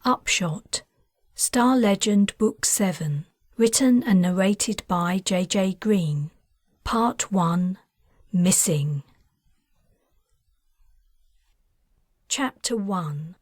UPSHOT, Star Legend Book 7, written and narrated by J.J. Green. Part 1, Missing. Chapter 1.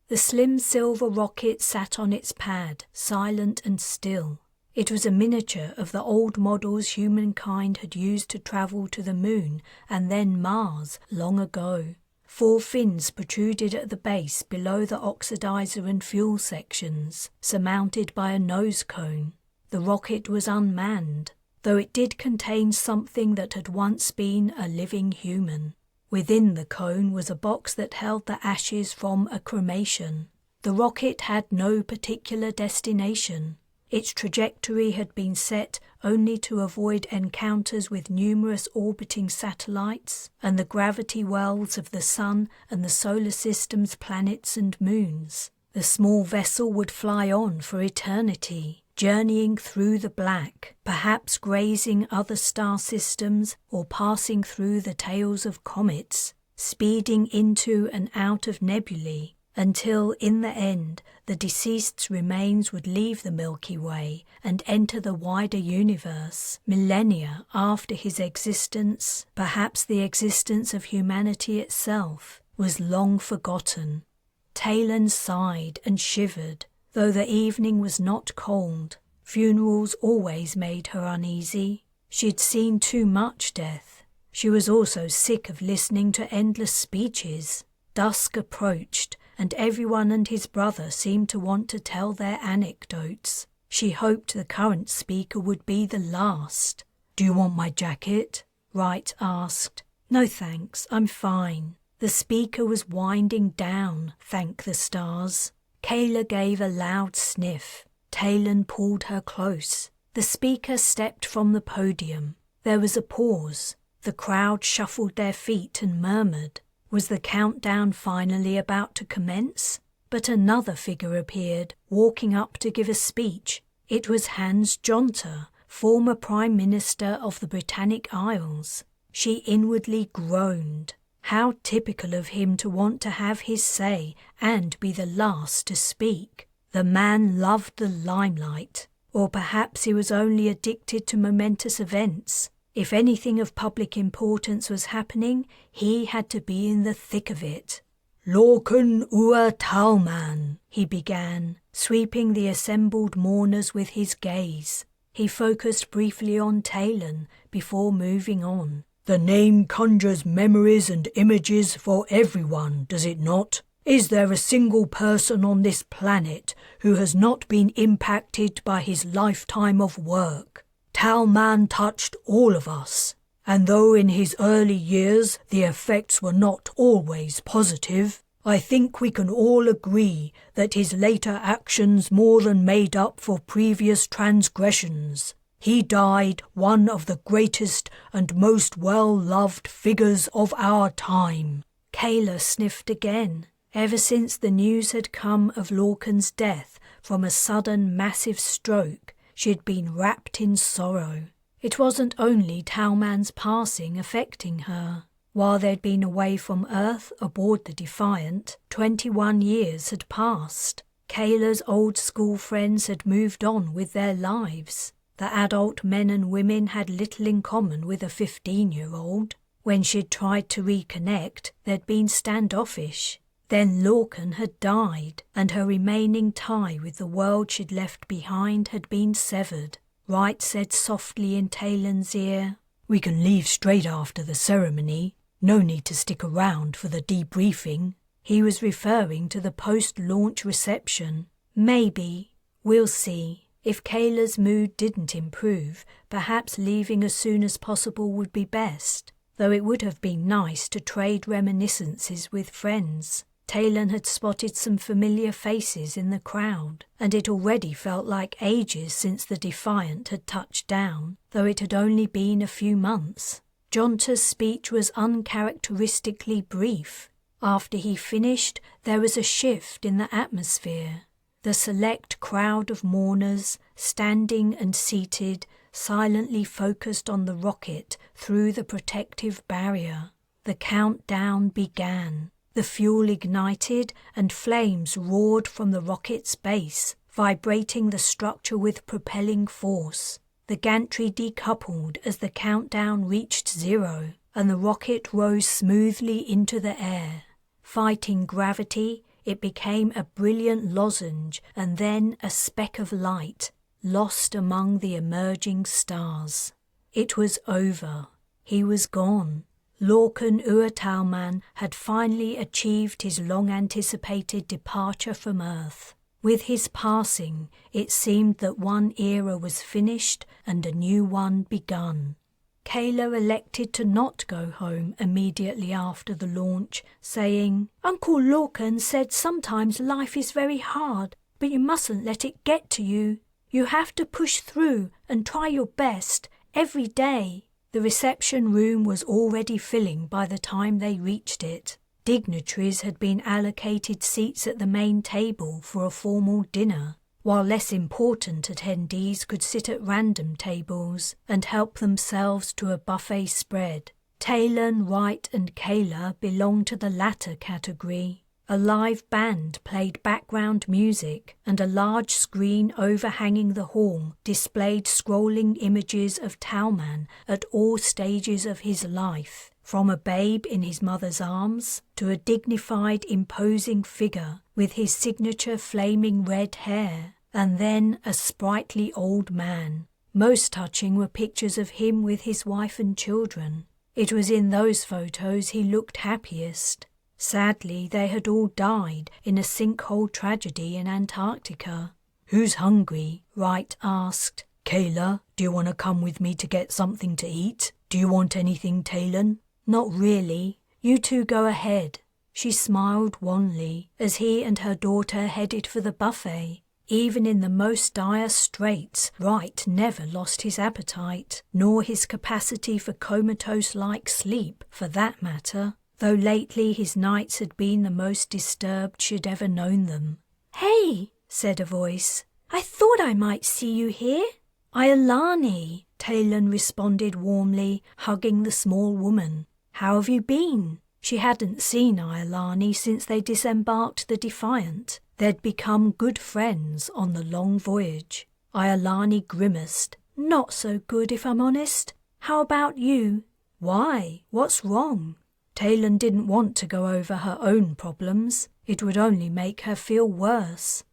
The slim silver rocket sat on its pad, silent and still. It was a miniature of the old models humankind had used to travel to the Moon and then Mars long ago. 4 fins protruded at the base below the oxidizer and fuel sections, surmounted by a nose cone. The rocket was unmanned, though it did contain something that had once been a living human. Within the cone was a box that held the ashes from a cremation. The rocket had no particular destination. Its trajectory had been set only to avoid encounters with numerous orbiting satellites and the gravity wells of the Sun and the solar system's planets and moons. The small vessel would fly on for eternity, journeying through the black, perhaps grazing other star systems or passing through the tails of comets, speeding into and out of nebulae, until, in the end, the deceased's remains would leave the Milky Way and enter the wider universe. Millennia after his existence, perhaps the existence of humanity itself, was long forgotten. Talon sighed and shivered, though the evening was not cold. Funerals always made her uneasy. She'd seen too much death. She was also sick of listening to endless speeches. Dusk approached, and everyone and his brother seemed to want to tell their anecdotes. She hoped the current speaker would be the last. "Do you want my jacket?" Wright asked. "No thanks, I'm fine." The speaker was winding down, thank the stars. Kayla gave a loud sniff. Talon pulled her close. The speaker stepped from the podium. There was a pause. The crowd shuffled their feet and murmured. Was the countdown finally about to commence? But another figure appeared, walking up to give a speech. It was Hans Jonter, former Prime Minister of the Britannic Isles. She inwardly groaned. How typical of him to want to have his say and be the last to speak. The man loved the limelight. Or perhaps he was only addicted to momentous events. If anything of public importance was happening, he had to be in the thick of it. "Lorcan ua Talman," he began, sweeping the assembled mourners with his gaze. He focused briefly on Talon before moving on. "The name conjures memories and images for everyone, does it not? Is there a single person on this planet who has not been impacted by his lifetime of work? Talman touched all of us, and though in his early years the effects were not always positive, I think we can all agree that his later actions more than made up for previous transgressions. He died one of the greatest and most well-loved figures of our time." Kayla sniffed again. Ever since the news had come of Lorcan's death from a sudden massive stroke, she had been wrapped in sorrow. It wasn't only Talman's passing affecting her. While they'd been away from Earth aboard the Defiant, 21 years had passed. Kayla's old school friends had moved on with their lives. The adult men and women had little in common with a 15-year-old. When she'd tried to reconnect, they'd been standoffish. Then Lorcan had died, and her remaining tie with the world she'd left behind had been severed. Wright said softly in Talon's ear, "We can leave straight after the ceremony. No need to stick around for the debriefing." He was referring to the post-launch reception. "Maybe. We'll see." If Kayla's mood didn't improve, perhaps leaving as soon as possible would be best, though it would have been nice to trade reminiscences with friends. Talon had spotted some familiar faces in the crowd, and it already felt like ages since the Defiant had touched down, though it had only been a few months. Jonter's speech was uncharacteristically brief. After he finished, there was a shift in the atmosphere. The select crowd of mourners, standing and seated, silently focused on the rocket through the protective barrier. The countdown began. The fuel ignited and flames roared from the rocket's base, vibrating the structure with propelling force. The gantry decoupled as the countdown reached 0, and the rocket rose smoothly into the air. Fighting gravity, it became a brilliant lozenge and then a speck of light, lost among the emerging stars. It was over. He was gone. Lorcan Uatalman had finally achieved his long-anticipated departure from Earth. With his passing, it seemed that one era was finished and a new one begun. Kayla elected to not go home immediately after the launch, saying, "Uncle Lorcan said sometimes life is very hard, but you mustn't let it get to you. You have to push through and try your best every day." The reception room was already filling by the time they reached it. Dignitaries had been allocated seats at the main table for a formal dinner, while less important attendees could sit at random tables and help themselves to a buffet spread. Talon, Wright and Kayla belonged to the latter category. A live band played background music, and a large screen overhanging the hall displayed scrolling images of Talman at all stages of his life, from a babe in his mother's arms to a dignified, imposing figure with his signature flaming red hair, and then a sprightly old man. Most touching were pictures of him with his wife and children. It was in those photos he looked happiest. Sadly, they had all died in a sinkhole tragedy in Antarctica. "Who's hungry?" Wright asked. "Kayla, do you want to come with me to get something to eat? Do you want anything, Talon?" "Not really. You two go ahead." She smiled wanly as he and her daughter headed for the buffet. Even in the most dire straits, Wright never lost his appetite, nor his capacity for comatose-like sleep, for that matter, though lately his nights had been the most disturbed she'd ever known them. "Hey," said a voice. "I thought I might see you here." "Iolani," Talon responded warmly, hugging the small woman. "How have you been?" She hadn't seen Iolani since they disembarked the Defiant. They'd become good friends on the long voyage. Iolani grimaced. "Not so good, if I'm honest. How about you?" "Why? What's wrong?" Talon didn't want to go over her own problems. It would only make her feel worse.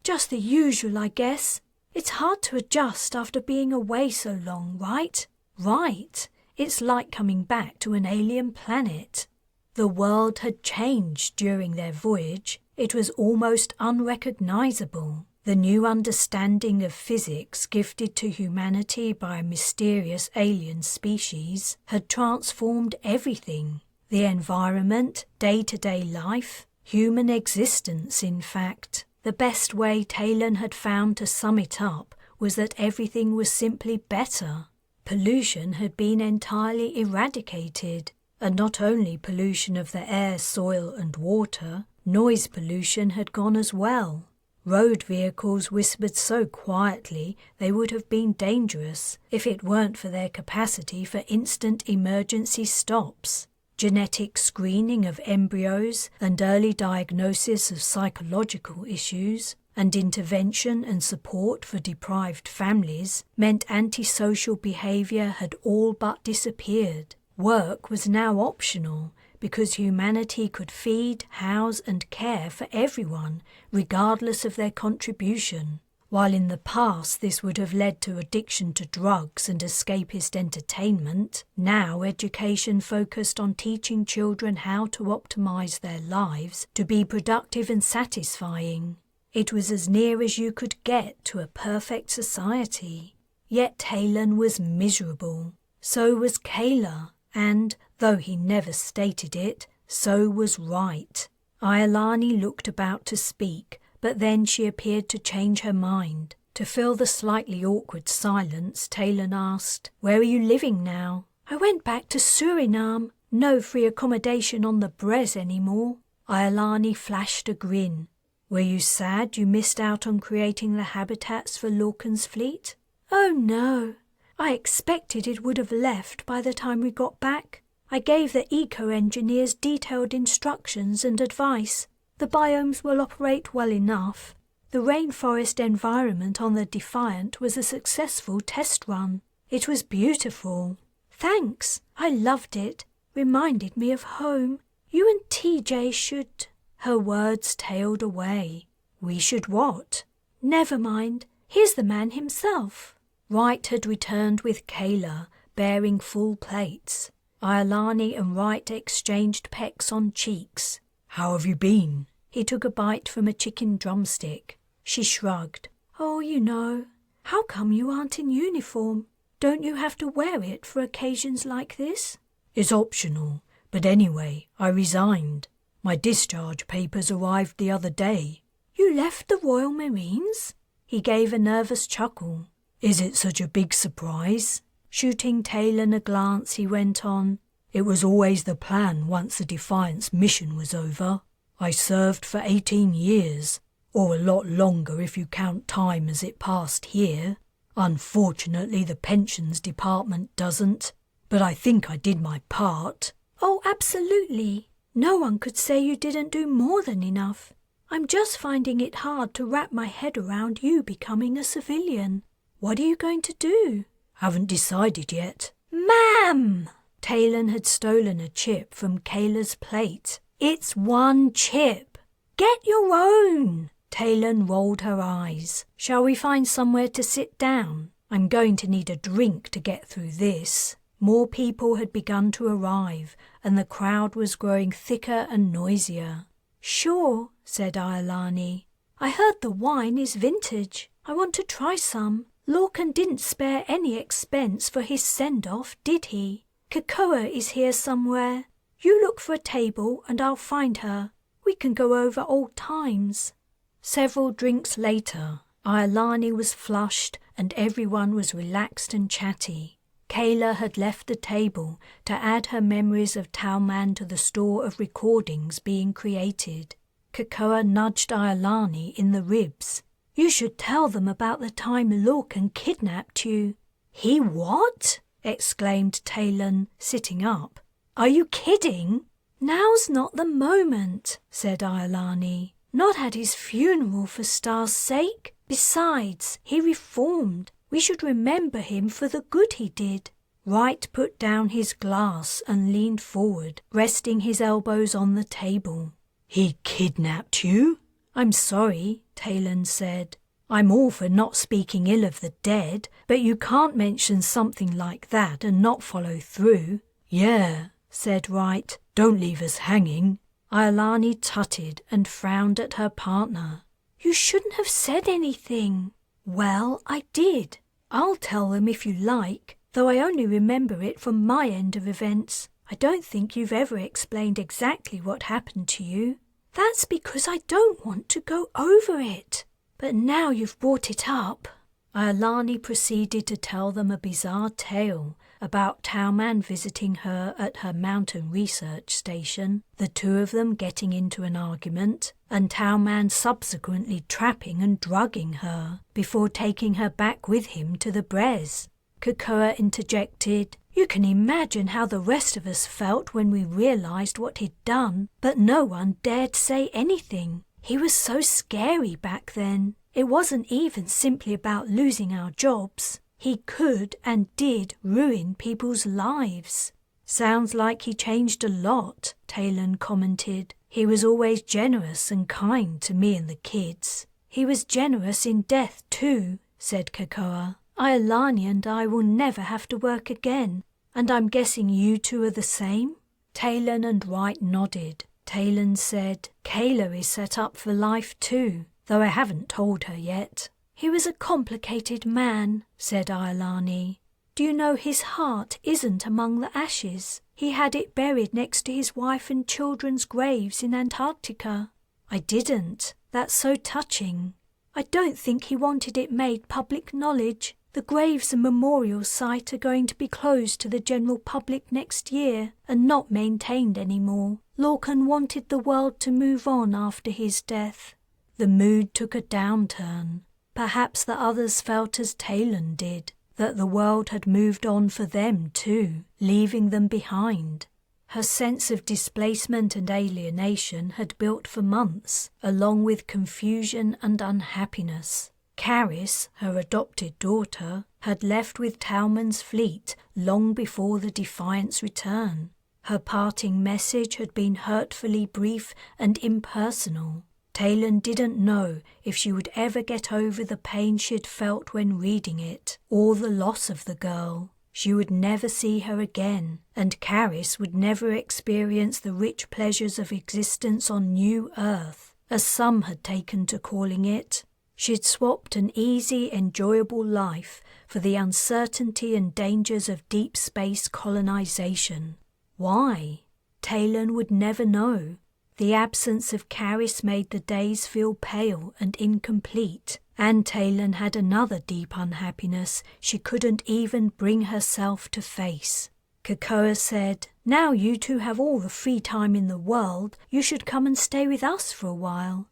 Just the usual, I guess. It's hard to adjust after being away so long, right?" "Right. It's like coming back to an alien planet." The world had changed during their voyage. It was almost unrecognizable. The new understanding of physics gifted to humanity by a mysterious alien species had transformed everything. The environment, day-to-day life, human existence, in fact. The best way Talon had found to sum it up was that everything was simply better. Pollution had been entirely eradicated, and not only pollution of the air, soil and water, noise pollution had gone as well. Road vehicles whispered so quietly they would have been dangerous if it weren't for their capacity for instant emergency stops. Genetic screening of embryos and early diagnosis of psychological issues, and intervention and support for deprived families meant antisocial behavior had all but disappeared. Work was now optional because humanity could feed, house and care for everyone, regardless of their contribution. While in the past this would have led to addiction to drugs and escapist entertainment, now education focused on teaching children how to optimize their lives to be productive and satisfying. It was as near as you could get to a perfect society. Yet Talon was miserable. So was Kayla, and, though he never stated it, so was Wright. Iolani looked about to speak, but then she appeared to change her mind. To fill the slightly awkward silence, Talon asked, "Where are you living now?" "I went back to Suriname. No free accommodation on the Brez anymore." Iolani flashed a grin. "Were you sad you missed out on creating the habitats for Lorcan's fleet?" "Oh no. I expected it would have left by the time we got back. I gave the eco-engineers detailed instructions and advice. The biomes will operate well enough. The rainforest environment on the Defiant was a successful test run. It was beautiful. Thanks. I loved it. Reminded me of home. You and TJ should... Her words tailed away. We should what? Never mind. Here's the man himself. Wright had returned with Kayla, bearing full plates. Iolani and Wright exchanged pecks on cheeks. How have you been? He took a bite from a chicken drumstick. She shrugged. Oh, you know. How come you aren't in uniform? Don't you have to wear it for occasions like this? It's optional, but anyway, I resigned. My discharge papers arrived the other day. You left the Royal Marines? He gave a nervous chuckle. Is it such a big surprise? Shooting Talon a glance, he went on. It was always the plan once the Defiant's mission was over. I served for 18 years, or a lot longer if you count time as it passed here. Unfortunately, the pensions department doesn't, but I think I did my part. Oh, absolutely. No one could say you didn't do more than enough. I'm just finding it hard to wrap my head around you becoming a civilian. What are you going to do? Haven't decided yet. Ma'am! Talon had stolen a chip from Kayla's plate. It's one chip. Get your own! Talon rolled her eyes. Shall we find somewhere to sit down? I'm going to need a drink to get through this. More people had begun to arrive, and the crowd was growing thicker and noisier. Sure, said Iolani. I heard the wine is vintage. I want to try some. Lorcan didn't spare any expense for his send-off, did he? Kakoa is here somewhere. You look for a table and I'll find her. We can go over old times. Several drinks later, Iolani was flushed and everyone was relaxed and chatty. Kayla had left the table to add her memories of Tauman to the store of recordings being created. Kakoa nudged Iolani in the ribs. You should tell them about the time Lorcan kidnapped you. He what? Exclaimed Talon, sitting up. Are you kidding? Now's not the moment, said Iolani. Not at his funeral for Star's sake. Besides, he reformed. We should remember him for the good he did. Wright put down his glass and leaned forward, resting his elbows on the table. He kidnapped you? I'm sorry, Talon said. I'm all for not speaking ill of the dead, but you can't mention something like that and not follow through. Yeah, said Wright. Don't leave us hanging. Iolani tutted and frowned at her partner. You shouldn't have said anything. Well, I did. I'll tell them if you like, though I only remember it from my end of events. I don't think you've ever explained exactly what happened to you. That's because I don't want to go over it. But now you've brought it up. Iolani proceeded to tell them a bizarre tale about Tauman visiting her at her mountain research station, the two of them getting into an argument, and Tauman subsequently trapping and drugging her before taking her back with him to the Brez. Kakoa interjected, You can imagine how the rest of us felt when we realized what he'd done, but no one dared say anything. He was so scary back then. It wasn't even simply about losing our jobs. He could and did ruin people's lives. Sounds like he changed a lot, Talon commented. He was always generous and kind to me and the kids. He was generous in death too, said Kakoa. Iolani and I will never have to work again, and I'm guessing you two are the same? Talon and Wright nodded. Talon said, Kayla is set up for life too, though I haven't told her yet. He was a complicated man, said Iolani. Do you know his heart isn't among the ashes? He had it buried next to his wife and children's graves in Antarctica. I didn't. That's so touching. I don't think he wanted it made public knowledge. The graves and memorial site are going to be closed to the general public next year and not maintained anymore. Lorcan wanted the world to move on after his death. The mood took a downturn. Perhaps the others felt as Talon did, that the world had moved on for them too, leaving them behind. Her sense of displacement and alienation had built for months, along with confusion and unhappiness. Caris, her adopted daughter, had left with Talman's fleet long before the Defiant's return. Her parting message had been hurtfully brief and impersonal. Talon didn't know if she would ever get over the pain she'd felt when reading it, or the loss of the girl. She would never see her again, and Caris would never experience the rich pleasures of existence on New Earth, as some had taken to calling it. She'd swapped an easy, enjoyable life for the uncertainty and dangers of deep space colonization. Why? Talon would never know. The absence of Caris made the days feel pale and incomplete, and Talon had another deep unhappiness she couldn't even bring herself to face. Krakoa said, "Now you two have all the free time in the world, you should come and stay with us for a while."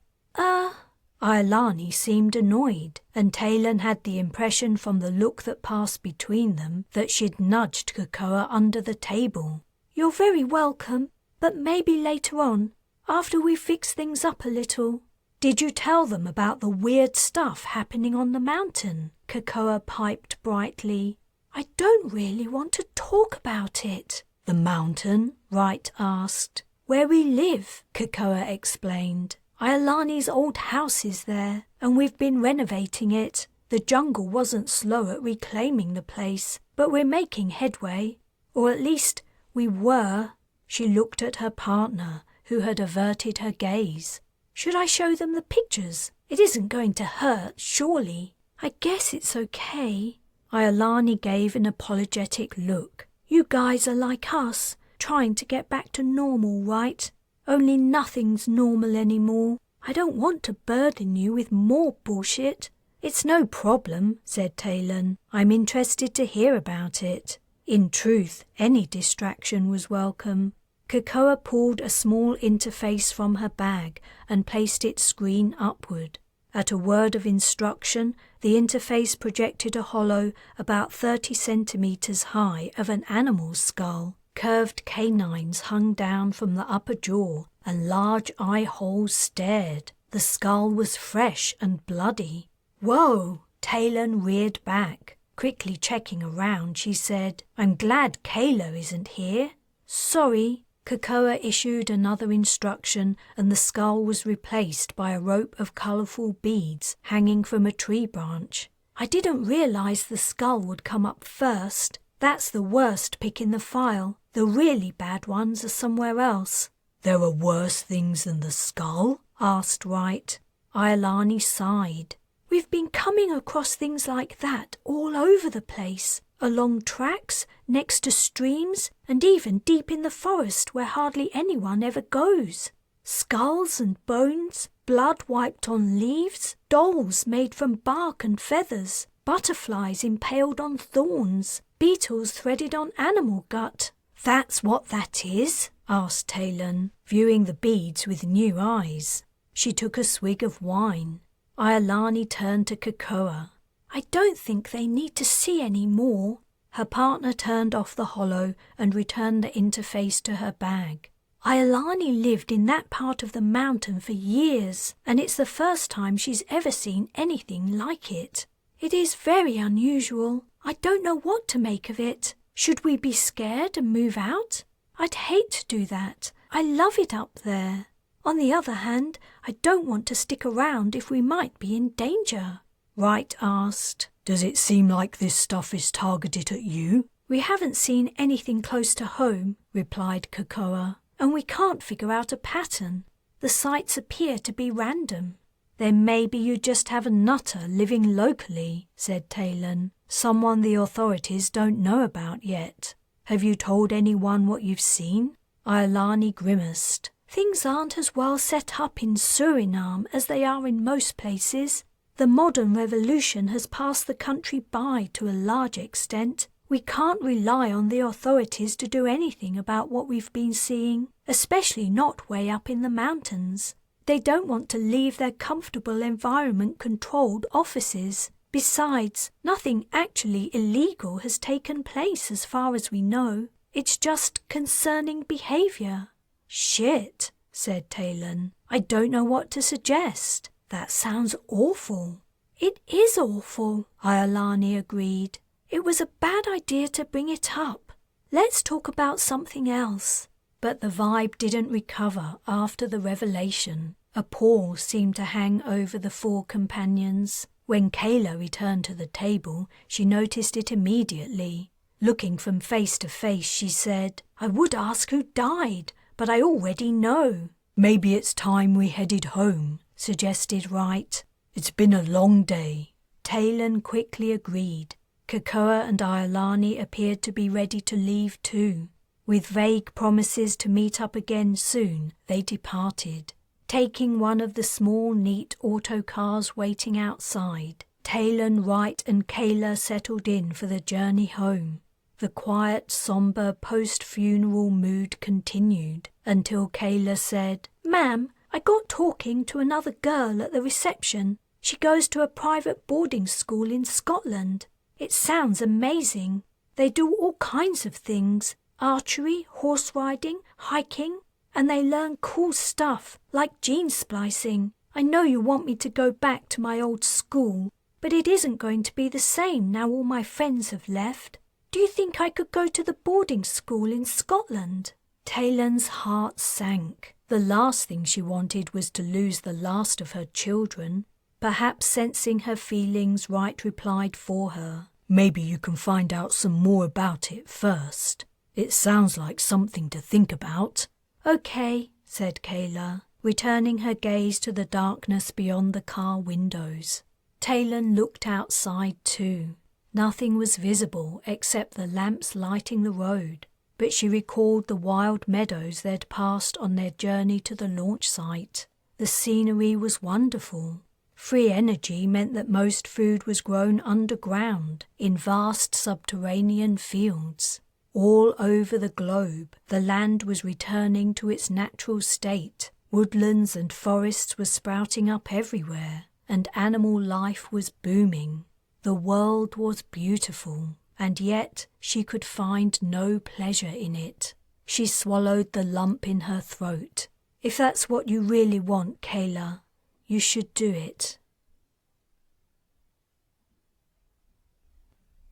Iolani seemed annoyed, and Talon had the impression from the look that passed between them that she'd nudged Krakoa under the table. "You're very welcome, but maybe later on, after we fix things up a little." "Did you tell them about the weird stuff happening on the mountain?" Krakoa piped brightly. "I don't really want to talk about it." "The mountain?" Wright asked. "Where we live," Krakoa explained. "Iolani's old house is there, and we've been renovating it. The jungle wasn't slow at reclaiming the place, but we're making headway. Or at least, we were." She looked at her partner, who had averted her gaze. "Should I show them the pictures? It isn't going to hurt, surely." "I guess it's okay." Iolani gave an apologetic look. "You guys are like us, trying to get back to normal, right? Only nothing's normal anymore. I don't want to burden you with more bullshit." "It's no problem," said Talon. "I'm interested to hear about it." In truth, any distraction was welcome. Krakoa pulled a small interface from her bag and placed it screen upward. At a word of instruction, the interface projected a hollow about 30 centimeters high of an animal's skull. Curved canines hung down from the upper jaw, and large eye holes stared. The skull was fresh and bloody. "Whoa!" Talon reared back. Quickly checking around, she said, "I'm glad Kayla isn't here." "Sorry." Krakoa issued another instruction, and the skull was replaced by a rope of colorful beads hanging from a tree branch. "I didn't realize the skull would come up first. That's the worst pick in the file. The really bad ones are somewhere else." "There are worse things than the skull?" asked Wright. Iolani sighed. "We've been coming across things like that all over the place. Along tracks, next to streams, and even deep in the forest where hardly anyone ever goes. Skulls and bones, blood wiped on leaves, dolls made from bark and feathers, butterflies impaled on thorns, beetles threaded on animal gut." "That's what that is?" asked Talon, viewing the beads with new eyes. She took a swig of wine. Iolani turned to Krakoa. "I don't think they need to see any more." Her partner turned off the hollow and returned the interface to her bag. "Iolani lived in that part of the mountain for years, and it's the first time she's ever seen anything like it. It is very unusual. I don't know what to make of it. Should we be scared and move out? I'd hate to do that. I love it up there. On the other hand, I don't want to stick around if we might be in danger." Wright asked, "Does it seem like this stuff is targeted at you?" "We haven't seen anything close to home," replied Krakoa, "and we can't figure out a pattern. The sites appear to be random." "Then maybe you just have a nutter living locally," said Talon. "Someone the authorities don't know about yet. Have you told anyone what you've seen?" Iolani grimaced. "Things aren't as well set up in Suriname as they are in most places. The modern revolution has passed the country by to a large extent. We can't rely on the authorities to do anything about what we've been seeing, especially not way up in the mountains. They don't want to leave their comfortable environment-controlled offices. Besides, nothing actually illegal has taken place as far as we know. It's just concerning behaviour. Shit, said Talon. I don't know what to suggest. That sounds awful. It is awful, Iolani agreed. It was a bad idea to bring it up. Let's talk about something else. But the vibe didn't recover after the revelation. A pall seemed to hang over the four companions. When Kayla returned to the table, she noticed it immediately. Looking from face to face, she said, I would ask who died, but I already know. Maybe it's time we headed home, suggested Wright. It's been a long day. Talon quickly agreed. Kakoa and Iolani appeared to be ready to leave too. With vague promises to meet up again soon, they departed. Taking one of the small, neat autocars waiting outside, Talon, Wright and Kayla settled in for the journey home. The quiet, sombre, post-funeral mood continued until Kayla said, Ma'am, I got talking to another girl at the reception. She goes to a private boarding school in Scotland. It sounds amazing. They do all kinds of things, archery, horse riding, hiking, and they learn cool stuff like gene splicing. I know you want me to go back to my old school, but it isn't going to be the same now all my friends have left. Do you think I could go to the boarding school in Scotland? Talon's heart sank. The last thing she wanted was to lose the last of her children. Perhaps sensing her feelings, Wright replied for her. Maybe you can find out some more about it first. It sounds like something to think about. Okay, said Kayla, returning her gaze to the darkness beyond the car windows. Talon looked outside too. Nothing was visible except the lamps lighting the road, but she recalled the wild meadows they'd passed on their journey to the launch site. The scenery was wonderful. Free energy meant that most food was grown underground, in vast subterranean fields. All over the globe, the land was returning to its natural state. Woodlands and forests were sprouting up everywhere, and animal life was booming. The world was beautiful, and yet she could find no pleasure in it. She swallowed the lump in her throat. If that's what you really want, Kayla, you should do it.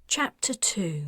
Chapter 2.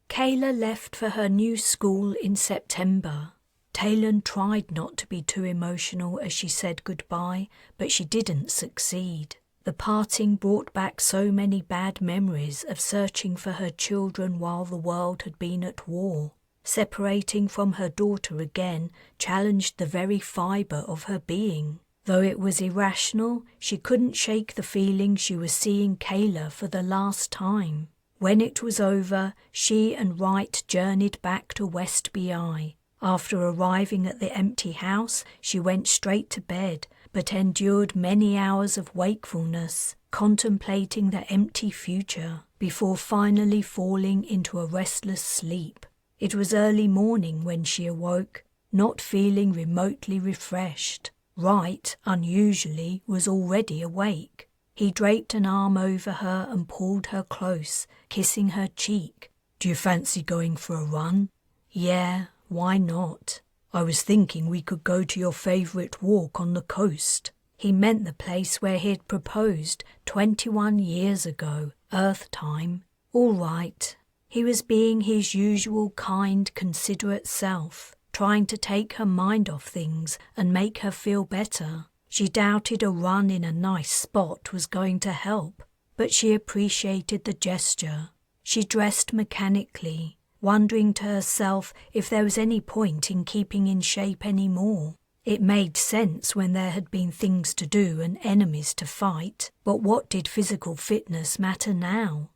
Kayla left for her new school in September. Talon tried not to be too emotional as she said goodbye, but she didn't succeed. The parting brought back so many bad memories of searching for her children while the world had been at war. Separating from her daughter again challenged the very fibre of her being. Though it was irrational, she couldn't shake the feeling she was seeing Kayla for the last time. When it was over, she and Wright journeyed back to West BI. After arriving at the empty house, she went straight to bed, but endured many hours of wakefulness, contemplating the empty future, before finally falling into a restless sleep. It was early morning when she awoke, not feeling remotely refreshed. Wright, unusually, was already awake. He draped an arm over her and pulled her close, kissing her cheek. "Do you fancy going for a run?" "Yeah, why not? I was thinking we could go to your favourite walk on the coast." He meant the place where he'd proposed 21 years ago, Earth time. All right. He was being his usual kind, considerate self, trying to take her mind off things and make her feel better. She doubted a run in a nice spot was going to help, but she appreciated the gesture. She dressed mechanically, wondering to herself if there was any point in keeping in shape anymore. It made sense when there had been things to do and enemies to fight, but what did physical fitness matter now?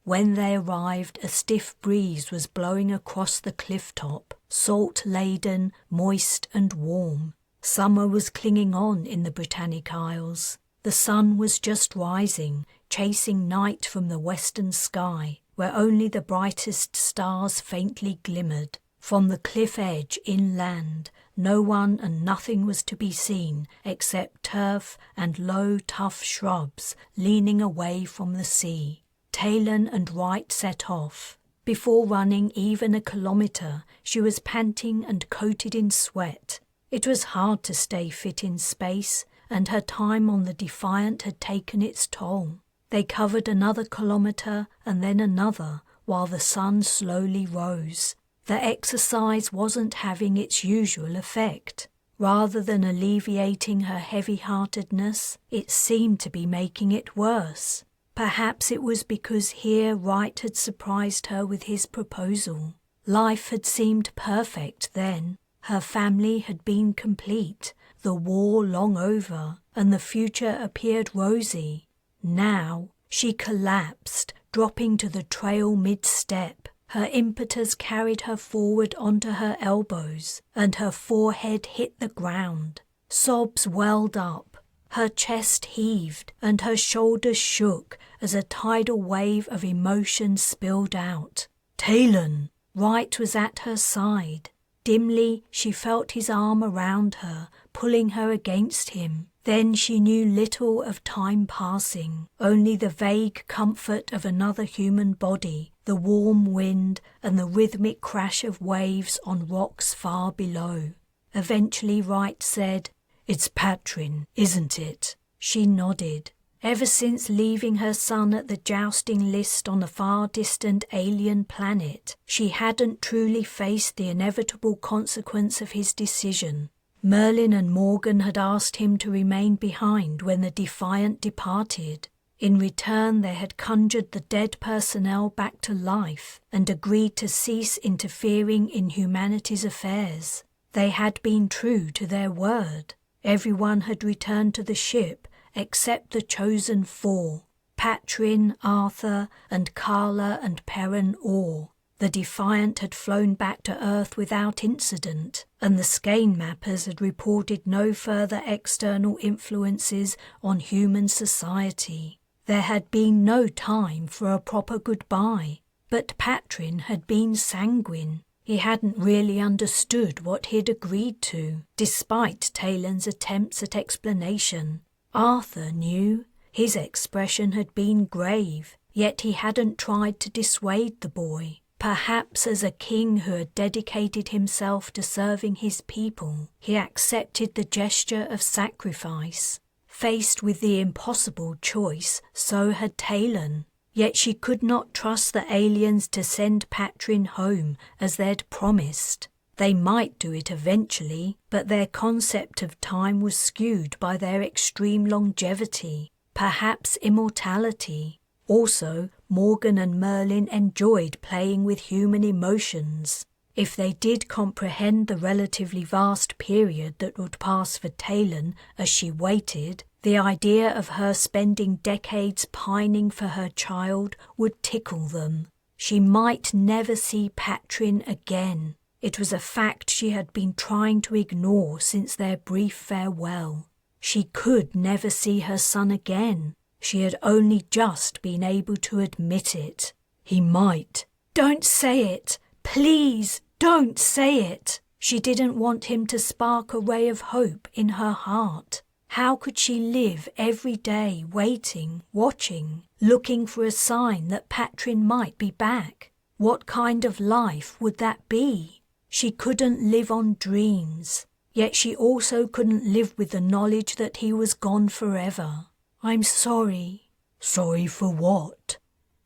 When they arrived, a stiff breeze was blowing across the cliff top, salt-laden, moist and warm. Summer was clinging on in the Britannic Isles. The sun was just rising, chasing night from the western sky, where only the brightest stars faintly glimmered. From the cliff edge inland, no one and nothing was to be seen except turf and low, tough shrubs leaning away from the sea. Talon and Wright set off. Before running even a kilometre, she was panting and coated in sweat. It was hard to stay fit in space, and her time on the Defiant had taken its toll. They covered another kilometre and then another, while the sun slowly rose. The exercise wasn't having its usual effect. Rather than alleviating her heavy-heartedness, it seemed to be making it worse. Perhaps it was because here Wright had surprised her with his proposal. Life had seemed perfect then. Her family had been complete, the war long over, and the future appeared rosy. Now she collapsed, dropping to the trail mid-step. Her impetus carried her forward onto her elbows, and her forehead hit the ground. Sobs welled up. Her chest heaved, and her shoulders shook as a tidal wave of emotion spilled out. Talon! Wright was at her side. Dimly she felt his arm around her, pulling her against him. Then she knew little of time passing, only the vague comfort of another human body, the warm wind and the rhythmic crash of waves on rocks far below. Eventually Wright said, "It's Patrin, isn't it?" She nodded. Ever since leaving her son at the jousting list on a far-distant alien planet, she hadn't truly faced the inevitable consequence of his decision. Merlin and Morgan had asked him to remain behind when the Defiant departed. In return, they had conjured the dead personnel back to life and agreed to cease interfering in humanity's affairs. They had been true to their word. Everyone had returned to the ship except the chosen four, Patrin, Arthur, and Carla and Perrin Orr. The Defiant had flown back to Earth without incident, and the skein mappers had reported no further external influences on human society. There had been no time for a proper goodbye, but Patrin had been sanguine. He hadn't really understood what he'd agreed to, despite Talon's attempts at explanation. Arthur knew. His expression had been grave, yet he hadn't tried to dissuade the boy. Perhaps as a king who had dedicated himself to serving his people, he accepted the gesture of sacrifice. Faced with the impossible choice, so had Talon. Yet she could not trust the aliens to send Patrin home as they'd promised. They might do it eventually, but their concept of time was skewed by their extreme longevity, perhaps immortality. Also, Morgan and Merlin enjoyed playing with human emotions. If they did comprehend the relatively vast period that would pass for Talon as she waited, the idea of her spending decades pining for her child would tickle them. She might never see Patrin again. It was a fact she had been trying to ignore since their brief farewell. She could never see her son again. She had only just been able to admit it. He might. Don't say it! Please, don't say it! She didn't want him to spark a ray of hope in her heart. How could she live every day waiting, watching, looking for a sign that Patrin might be back? What kind of life would that be? She couldn't live on dreams, yet she also couldn't live with the knowledge that he was gone forever. I'm sorry. Sorry for what?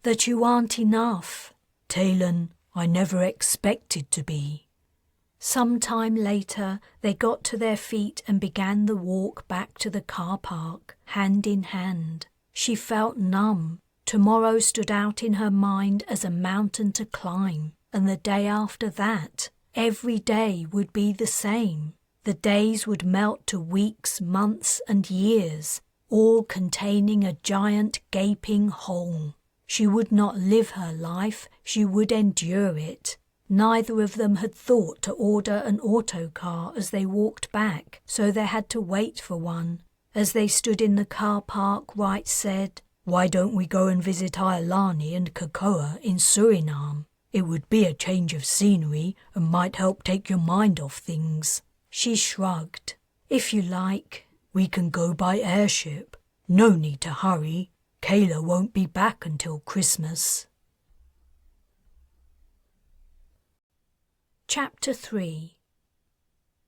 That you aren't enough. Talon, I never expected to be. Some time later, they got to their feet and began the walk back to the car park, hand in hand. She felt numb. Tomorrow stood out in her mind as a mountain to climb, and the day after that, every day would be the same. The days would melt to weeks, months, and years, all containing a giant gaping hole. She would not live her life, she would endure it. Neither of them had thought to order an autocar as they walked back, so they had to wait for one. As they stood in the car park, Wright said, "Why don't we go and visit Iolani and Kakoa in Suriname? It would be a change of scenery and might help take your mind off things." She shrugged. "If you like. We can go by airship. No need to hurry. Kayla won't be back until Christmas." Chapter 3.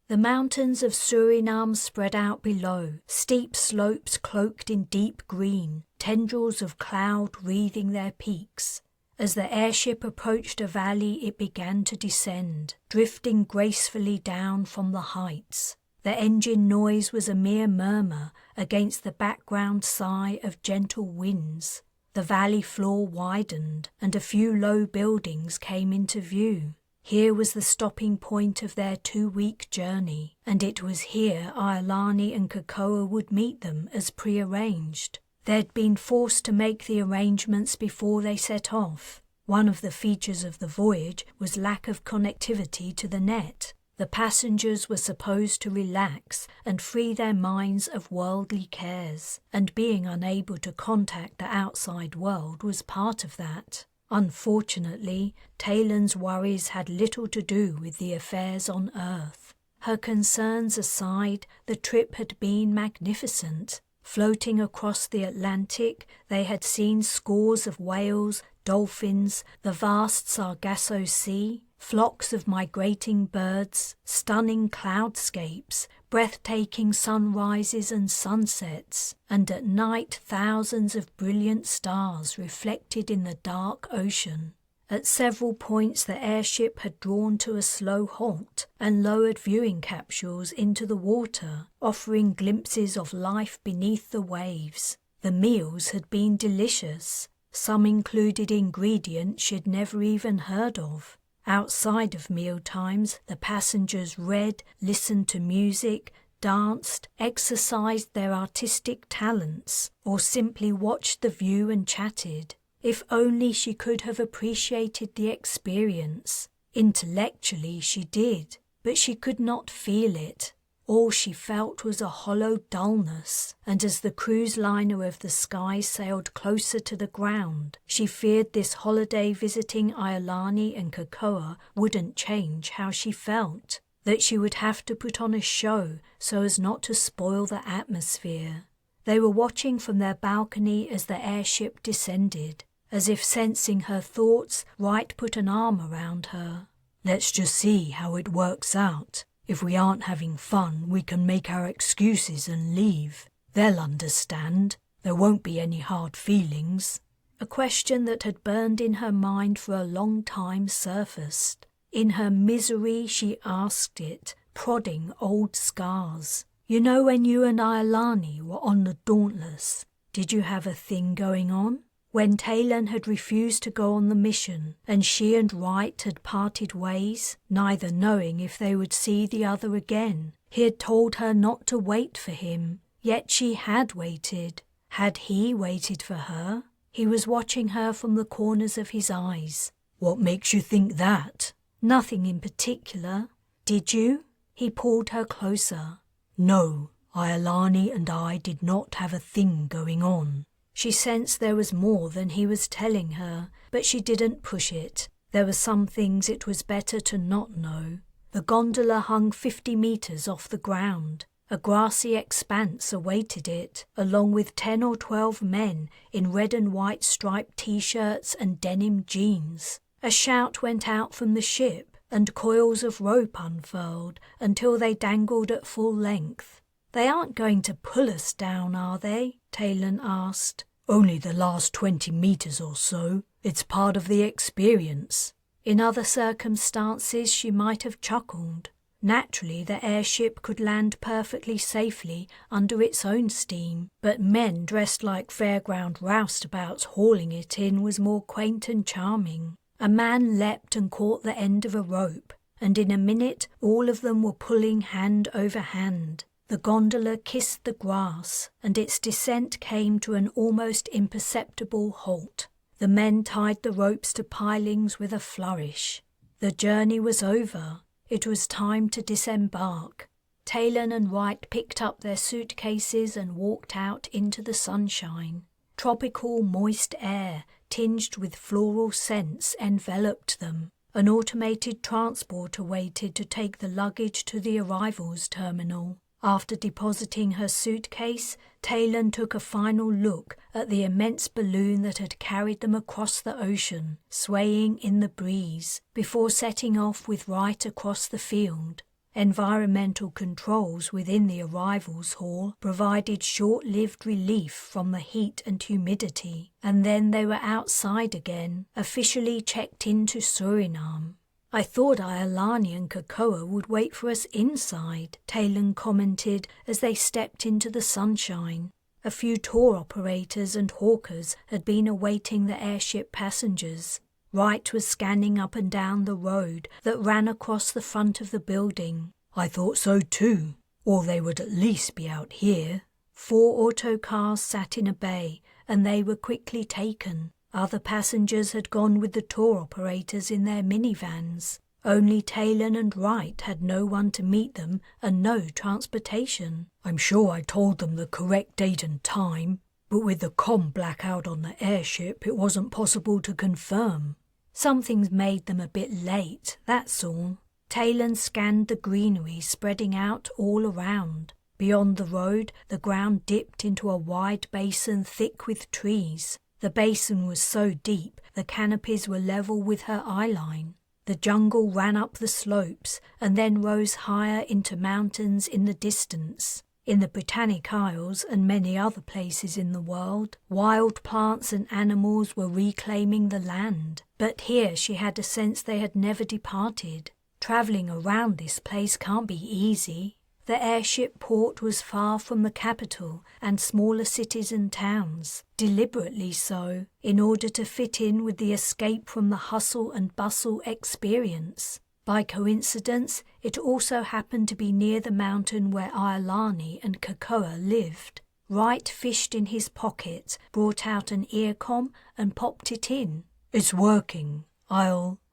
The mountains of Suriname spread out below, steep slopes cloaked in deep green, tendrils of cloud wreathing their peaks. As the airship approached a valley, it began to descend, drifting gracefully down from the heights. The engine noise was a mere murmur against the background sigh of gentle winds. The valley floor widened, and a few low buildings came into view. Here was the stopping point of their 2-week journey, and it was here Iolani and Cocoa would meet them as prearranged. They'd been forced to make the arrangements before they set off. One of the features of the voyage was lack of connectivity to the net. The passengers were supposed to relax and free their minds of worldly cares, and being unable to contact the outside world was part of that. Unfortunately, Talon's worries had little to do with the affairs on Earth. Her concerns aside, the trip had been magnificent. Floating across the Atlantic, they had seen scores of whales, dolphins, the vast Sargasso Sea, flocks of migrating birds, stunning cloudscapes, breathtaking sunrises and sunsets, and at night thousands of brilliant stars reflected in the dark ocean. At several points the airship had drawn to a slow halt and lowered viewing capsules into the water, offering glimpses of life beneath the waves. The meals had been delicious. Some included ingredients she'd never even heard of. Outside of mealtimes, the passengers read, listened to music, danced, exercised their artistic talents, or simply watched the view and chatted. If only she could have appreciated the experience. Intellectually she did, but she could not feel it. All she felt was a hollow dullness, and as the cruise liner of the sky sailed closer to the ground, she feared this holiday visiting Iolani and Cocoa wouldn't change how she felt, that she would have to put on a show so as not to spoil the atmosphere. They were watching from their balcony as the airship descended. As if sensing her thoughts, Wright put an arm around her. "Let's just see how it works out. If we aren't having fun, we can make our excuses and leave. They'll understand. There won't be any hard feelings." A question that had burned in her mind for a long time surfaced. In her misery she asked it, prodding old scars. "You know when you and Iolani were on the Dauntless, did you have a thing going on? When Talon had refused to go on the mission, and she and Wright had parted ways, neither knowing if they would see the other again. He had told her not to wait for him, yet she had waited. Had he waited for her? He was watching her from the corners of his eyes. "What makes you think that?" "Nothing in particular. Did you?" He pulled her closer. "No, Iolani and I did not have a thing going on." She sensed there was more than he was telling her, but she didn't push it. There were some things it was better to not know. The gondola hung 50 meters off the ground. A grassy expanse awaited it, along with 10 or 12 men in red and white striped t-shirts and denim jeans. A shout went out from the ship, and coils of rope unfurled until they dangled at full length. "They aren't going to pull us down, are they?" Talon asked. "Only the last 20 meters or so. It's part of the experience." In other circumstances she might have chuckled. Naturally, the airship could land perfectly safely under its own steam, but men dressed like fairground roustabouts hauling it in was more quaint and charming. A man leapt and caught the end of a rope, and in a minute all of them were pulling hand over hand. The gondola kissed the grass, and its descent came to an almost imperceptible halt. The men tied the ropes to pilings with a flourish. The journey was over. It was time to disembark. Talon and Wright picked up their suitcases and walked out into the sunshine. Tropical, moist air, tinged with floral scents, enveloped them. An automated transporter waited to take the luggage to the arrivals terminal. After depositing her suitcase, Talon took a final look at the immense balloon that had carried them across the ocean, swaying in the breeze, before setting off with Wright across the field. Environmental controls within the arrivals hall provided short-lived relief from the heat and humidity, and then they were outside again, officially checked into Suriname. I thought Iolani and Kokoa would wait for us inside, Talon commented as they stepped into the sunshine. A few tour operators and hawkers had been awaiting the airship passengers. Wright was scanning up and down the road that ran across the front of the building. I thought so too, or they would at least be out here. 4 autocars sat in a bay, and they were quickly taken. Other passengers had gone with the tour operators in their minivans. Only Talon and Wright had no one to meet them and no transportation. I'm sure I told them the correct date and time, but with the comm blackout on the airship it wasn't possible to confirm. Something's made them a bit late, that's all. Talon scanned the greenery spreading out all around. Beyond the road, the ground dipped into a wide basin thick with trees. The basin was so deep the canopies were level with her eyeline. The jungle ran up the slopes and then rose higher into mountains in the distance. In the Britannic Isles and many other places in the world, wild plants and animals were reclaiming the land, but here she had a sense they had never departed. Travelling around this place can't be easy. The airship port was far from the capital and smaller cities and towns, deliberately so, in order to fit in with the escape from the hustle and bustle experience. By coincidence, it also happened to be near the mountain where Iolani and Kokoa lived. Wright fished in his pocket, brought out an earcom and popped it in. It's working.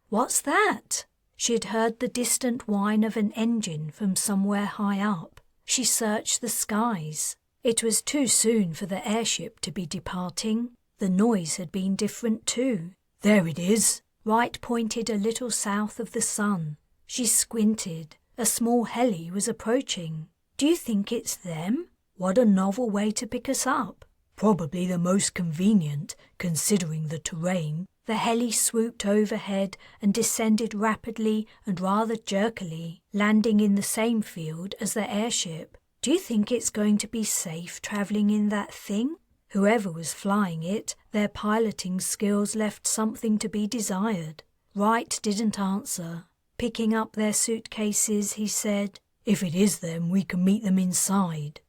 What's that? She had heard the distant whine of an engine from somewhere high up. She searched the skies. It was too soon for the airship to be departing. The noise had been different too. There it is. Wright pointed a little south of the sun. She squinted. A small heli was approaching. Do you think it's them? What a novel way to pick us up. Probably the most convenient, considering the terrain. The heli swooped overhead and descended rapidly and rather jerkily, landing in the same field as the airship. Do you think it's going to be safe travelling in that thing? Whoever was flying it, their piloting skills left something to be desired. Wright didn't answer. Picking up their suitcases, he said, "If it is them, we can meet them inside."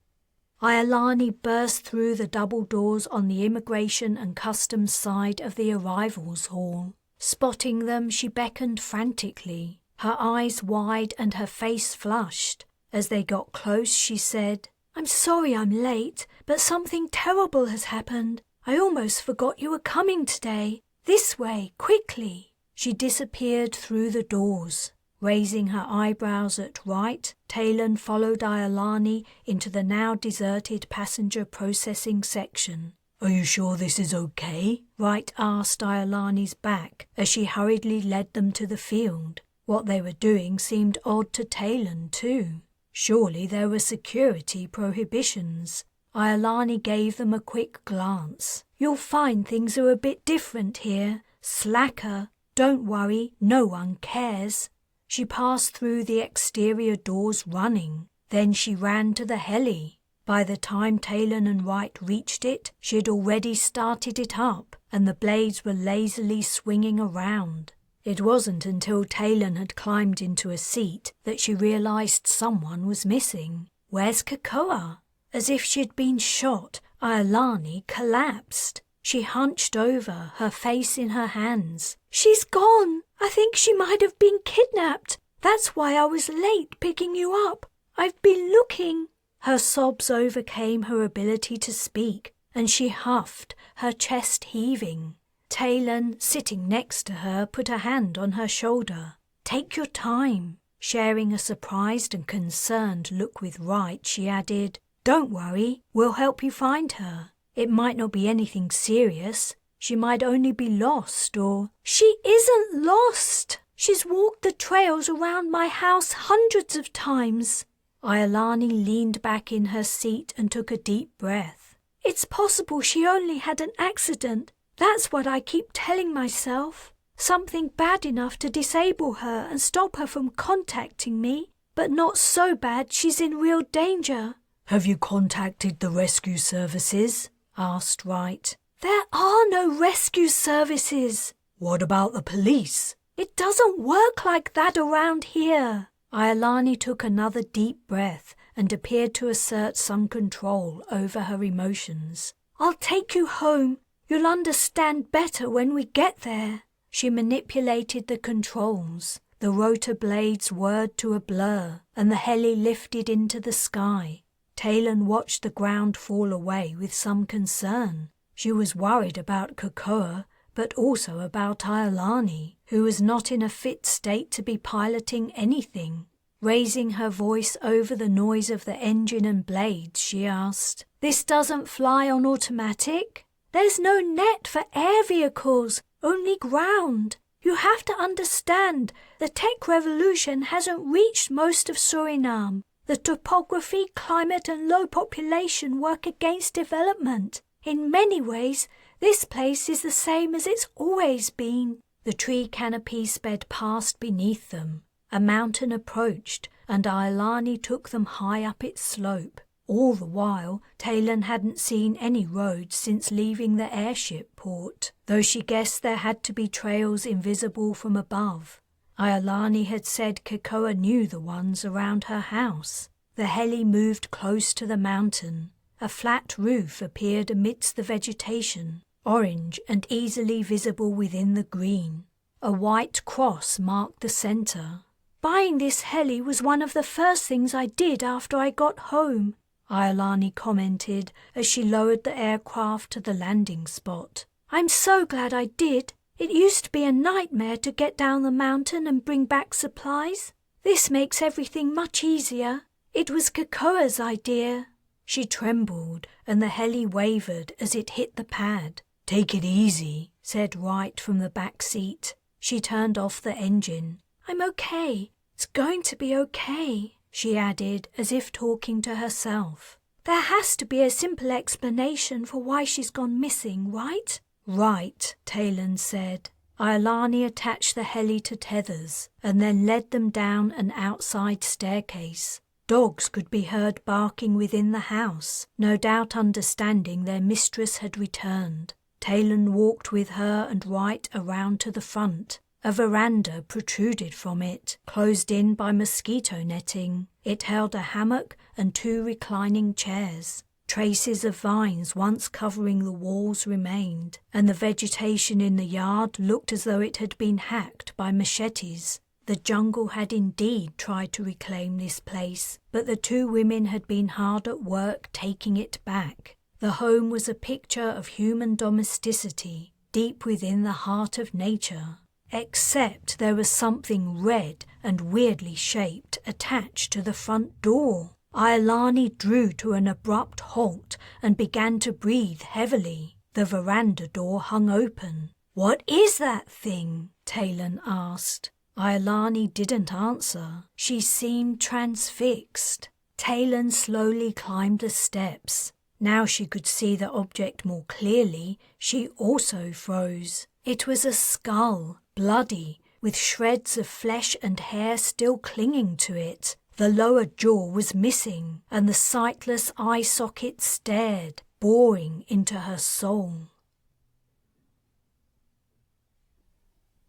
Iolani burst through the double doors on the immigration and customs side of the arrivals hall. Spotting them, she beckoned frantically, her eyes wide and her face flushed. As they got close, she said, "I'm sorry I'm late, but something terrible has happened. I almost forgot you were coming today. This way, quickly." She disappeared through the doors. Raising her eyebrows at Wright, Talon followed Iolani into the now deserted passenger processing section. "Are you sure this is okay?" Wright asked Iolani's back as she hurriedly led them to the field. What they were doing seemed odd to Talon too. Surely there were security prohibitions. Iolani gave them a quick glance. "You'll find things are a bit different here. Slacker. Don't worry, no one cares." She passed through the exterior doors running. Then she ran to the heli. By the time Talon and Wright reached it, she had already started it up, and the blades were lazily swinging around. It wasn't until Talon had climbed into a seat that she realized someone was missing. "Where's Kokoa?" As if she'd been shot, Iolani collapsed. She hunched over, her face in her hands. "She's gone! I think she might have been kidnapped. That's why I was late picking you up. I've been looking." Her sobs overcame her ability to speak, and she huffed, her chest heaving. Talon, sitting next to her, put a hand on her shoulder. "Take your time." Sharing a surprised and concerned look with Wright, she added, "Don't worry, we'll help you find her. It might not be anything serious. She might only be lost or—" "She isn't lost! She's walked the trails around my house hundreds of times." Iolani leaned back in her seat and took a deep breath. It's possible she only had an accident. That's what I keep telling myself. Something bad enough to disable her and stop her from contacting me, but not so bad she's in real danger." "Have you contacted the rescue services?" asked Wright. "There are no rescue services." "What about the police?" "It doesn't work like that around here." Iolani took another deep breath and appeared to assert some control over her emotions. "I'll take you home. You'll understand better when we get there." She manipulated the controls. The rotor blades whirred to a blur, and the heli lifted into the sky. Talon watched the ground fall away with some concern. She was worried about Cocoa, but also about Iolani, who was not in a fit state to be piloting anything. Raising her voice over the noise of the engine and blades, she asked, "This doesn't fly on automatic?" "There's no net for air vehicles, only ground. You have to understand, the tech revolution hasn't reached most of Suriname. The topography, climate and low population work against development. In many ways, this place is the same as it's always been." The tree canopy sped past beneath them. A mountain approached, and Iolani took them high up its slope. All the while, Talon hadn't seen any roads since leaving the airship port, though she guessed there had to be trails invisible from above. Iolani had said Cocoa knew the ones around her house. The heli moved close to the mountain. A flat roof appeared amidst the vegetation, orange and easily visible within the green. A white cross marked the center. "Buying this heli was one of the first things I did after I got home," Iolani commented as she lowered the aircraft to the landing spot. "I'm so glad I did. It used to be a nightmare to get down the mountain and bring back supplies. This makes everything much easier. It was Cocoa's idea." She trembled, and the heli wavered as it hit the pad. "Take it easy," said Wright from the back seat. She turned off the engine. "I'm okay. It's going to be okay," she added, as if talking to herself. "There has to be a simple explanation for why she's gone missing, right?" "Right," Talon said. Iolani attached the heli to tethers and then led them down an outside staircase. Dogs could be heard barking within the house, no doubt understanding their mistress had returned. Talon walked with her and Wright around to the front. A veranda protruded from it, closed in by mosquito netting. It held a hammock and 2 reclining chairs. Traces of vines once covering the walls remained, and the vegetation in the yard looked as though it had been hacked by machetes. The jungle had indeed tried to reclaim this place, but the 2 women had been hard at work taking it back. The home was a picture of human domesticity, deep within the heart of nature. Except there was something red and weirdly shaped attached to the front door. Iolani drew to an abrupt halt and began to breathe heavily. The veranda door hung open. "What is that thing?" Talon asked. Iolani didn't answer. She seemed transfixed. Talon slowly climbed the steps. Now she could see the object more clearly. She also froze. It was a skull, bloody, with shreds of flesh and hair still clinging to it. The lower jaw was missing, and the sightless eye socket stared, boring into her soul.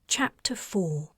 Chapter 4.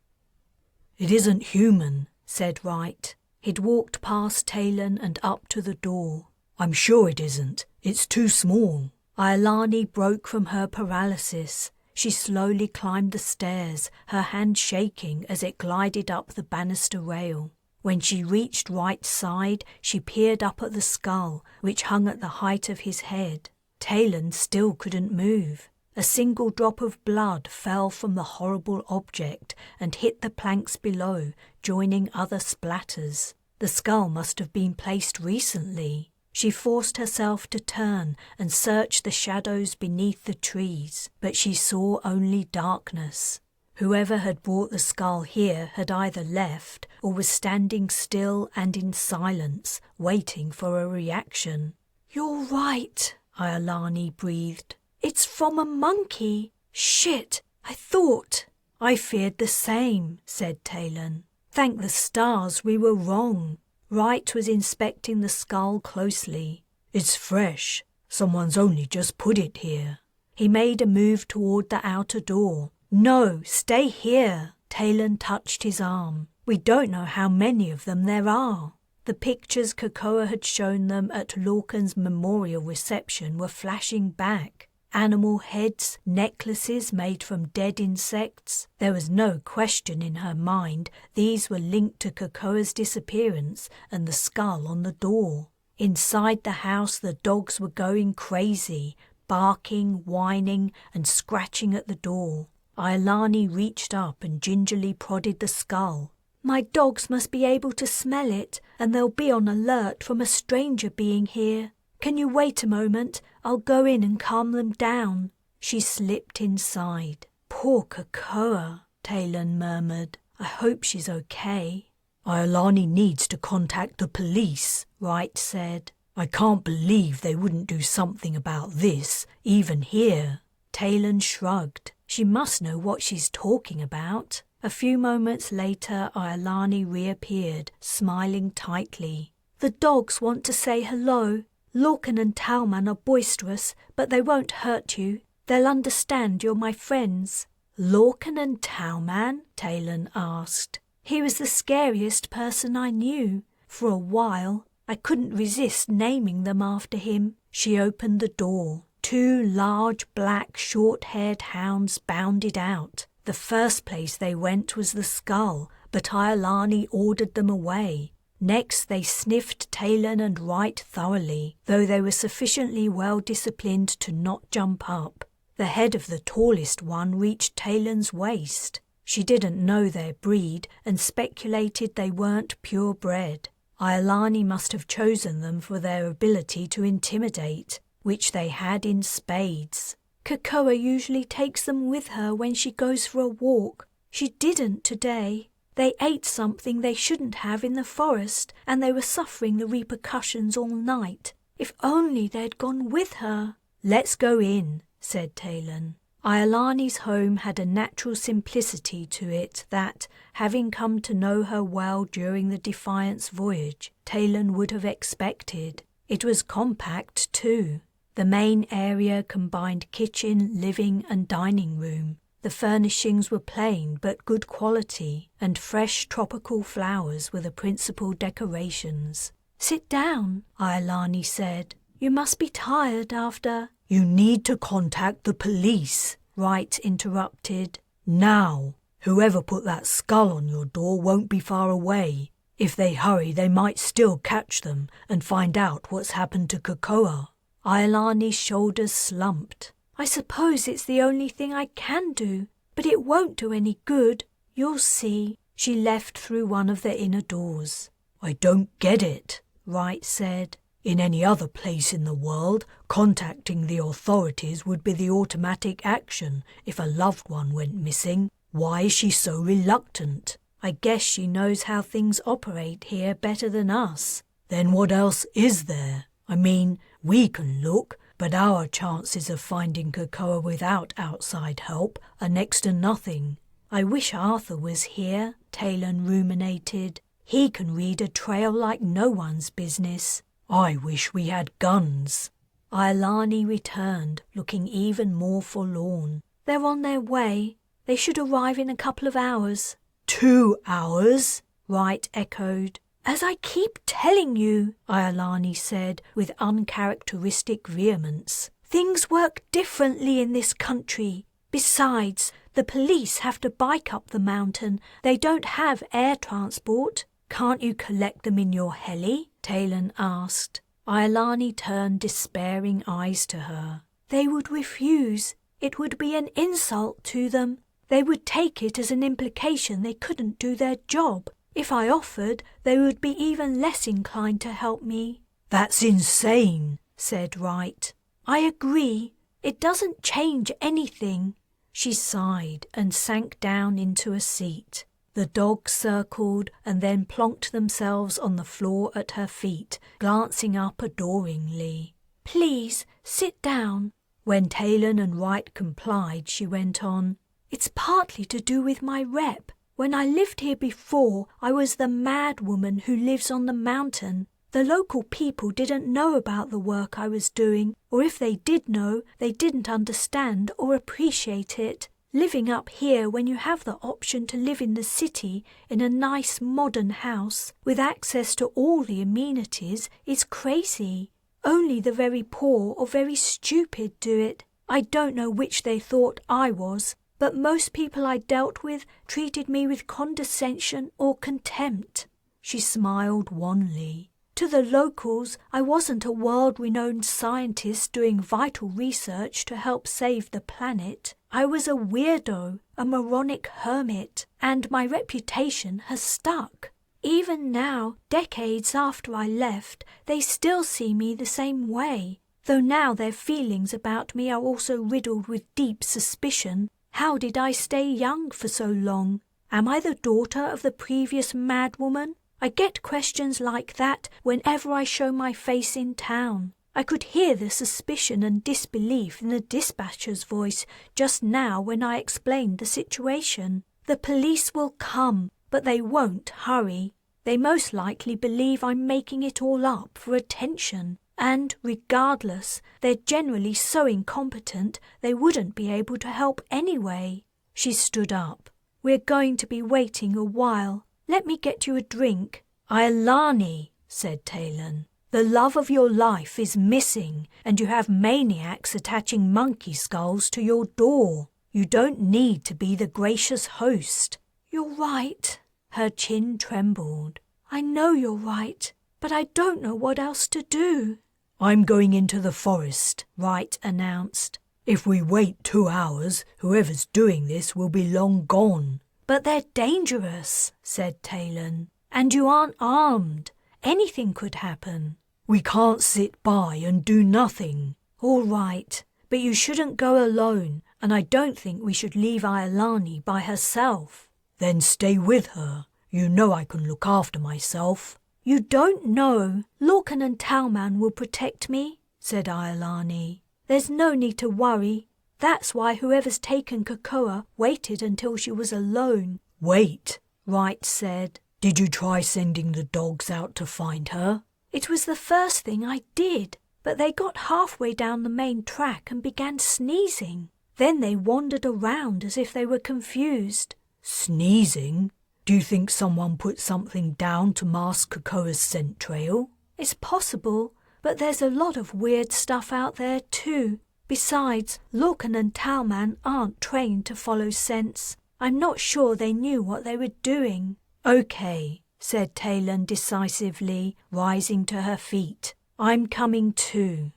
"It isn't human," said Wright. He'd walked past Talon and up to the door. "I'm sure it isn't. It's too small." Iolani broke from her paralysis. She slowly climbed the stairs, her hand shaking as it glided up the banister rail. When she reached Wright's side, she peered up at the skull, which hung at the height of his head. Talon still couldn't move. A single drop of blood fell from the horrible object and hit the planks below, joining other splatters. The skull must have been placed recently. She forced herself to turn and search the shadows beneath the trees, but she saw only darkness. Whoever had brought the skull here had either left or was standing still and in silence, waiting for a reaction. "You're right," Iolani breathed. It's from a monkey. Shit, I feared the same, said Talon. Thank the stars we were wrong. Wright was inspecting the skull closely. It's fresh. Someone's only just put it here. He made a move toward the outer door. No, stay here. Talon touched his arm. We don't know how many of them there are. The pictures Cocoa had shown them at Lorcan's memorial reception were flashing back. Animal heads, necklaces made from dead insects. There was no question in her mind these were linked to Cocoa's disappearance and the skull on the door. Inside the house the dogs were going crazy, barking, whining and scratching at the door. Iolani reached up and gingerly prodded the skull. My dogs must be able to smell it, and they'll be on alert from a stranger being here. Can you wait a moment? I'll go in and calm them down. She slipped inside. Poor Cocoa, Talon murmured. I hope she's okay. Iolani needs to contact the police, Wright said. I can't believe they wouldn't do something about this, even here. Talon shrugged. She must know what she's talking about. A few moments later, Iolani reappeared, smiling tightly. The dogs want to say hello. Lorcan and Talman are boisterous, but they won't hurt you. They'll understand you're my friends. Lorcan and Talman? Talon asked. He was the scariest person I knew. For a while, I couldn't resist naming them after him. She opened the door. 2 large, black, short-haired hounds bounded out. The first place they went was the skull, but Iolani ordered them away. Next they sniffed Talon and Wright thoroughly, though they were sufficiently well disciplined to not jump up. The head of the tallest one reached Talon's waist. She didn't know their breed and speculated they weren't purebred. Iolani must have chosen them for their ability to intimidate, which they had in spades. Cocoa usually takes them with her when she goes for a walk. She didn't today. They ate something they shouldn't have in the forest, and they were suffering the repercussions all night. If only they'd gone with her. Let's go in, said Talon. Iolani's home had a natural simplicity to it that, having come to know her well during the Defiant's voyage, Talon would have expected. It was compact too. The main area combined kitchen, living and dining room. The furnishings were plain but good quality, and fresh tropical flowers were the principal decorations. Sit down, Iolani said. You must be tired after... You need to contact the police, Wright interrupted. Now. Whoever put that skull on your door won't be far away. If they hurry, they might still catch them and find out what's happened to Cocoa. Iolani's shoulders slumped. I suppose it's the only thing I can do, but it won't do any good. You'll see. She left through one of the inner doors. I don't get it, Wright said. In any other place in the world, contacting the authorities would be the automatic action if a loved one went missing. Why is she so reluctant? I guess she knows how things operate here better than us. Then what else is there? I mean, we can look, but our chances of finding Cocoa without outside help are next to nothing. I wish Arthur was here, Talon ruminated. He can read a trail like no one's business. I wish we had guns. Iolani returned, looking even more forlorn. They're on their way. They should arrive in a couple of hours. 2 hours? Wright echoed. As I keep telling you, Iolani said with uncharacteristic vehemence. Things work differently in this country. Besides, the police have to bike up the mountain. They don't have air transport. Can't you collect them in your heli? Talon asked. Iolani turned despairing eyes to her. They would refuse. It would be an insult to them. They would take it as an implication they couldn't do their job. If I offered, they would be even less inclined to help me. That's insane, said Wright. I agree. It doesn't change anything. She sighed and sank down into a seat. The dogs circled and then plonked themselves on the floor at her feet, glancing up adoringly. Please, Sit down." When Talon and Wright complied, she went on, "It's partly to do with my rep. When I lived here before, I was the mad woman who lives on the mountain. The local people didn't know about the work I was doing, or if they did know, they didn't understand or appreciate it. Living up here when you have the option to live in the city in a nice modern house with access to all the amenities is crazy. Only the very poor or very stupid do it. I don't know which they thought I was, but most people I dealt with treated me with condescension or contempt." She smiled wanly. "To the locals, I wasn't a world-renowned scientist doing vital research to help save the planet. I was a weirdo, a moronic hermit, and my reputation has stuck. Even now, decades after I left, they still see me the same way, though now their feelings about me are also riddled with deep suspicion. How did I stay young for so long? Am I the daughter of the previous madwoman? I get questions like that whenever I show my face in town. I could hear the suspicion and disbelief in the dispatcher's voice just now when I explained the situation. The police will come, but they won't hurry. They most likely believe I'm making it all up for attention, and, regardless, they're generally so incompetent they wouldn't be able to help anyway." She stood up. "We're going to be waiting a while. Let me get you a drink." "Iolani," said Talon, "the love of your life is missing, and you have maniacs attaching monkey skulls to your door. You don't need to be the gracious host." "You're right." Her chin trembled. "I know you're right, but I don't know what else to do." "I'm going into the forest," Wright announced. "If we wait 2 hours, whoever's doing this will be long gone." "But they're dangerous," said Talon. "And you aren't armed. Anything could happen." "We can't sit by and do nothing." "All right, but you shouldn't go alone, and I don't think we should leave Iolani by herself." "Then stay with her. You know I can look after myself." "You don't know. Lorcan and Talman will protect me," said Iolani. "There's no need to worry. That's why whoever's taken Cocoa waited until she was alone." "Wait," Wright said. "Did you try sending the dogs out to find her?" "It was the first thing I did, but they got halfway down the main track and began sneezing. Then they wandered around as if they were confused." "Sneezing? Do you think someone put something down to mask Cocoa's scent trail?" "It's possible, but there's a lot of weird stuff out there too. Besides, Lorcan and Talman aren't trained to follow scents. I'm not sure they knew what they were doing." "Okay," said Talon decisively, rising to her feet. "I'm coming too."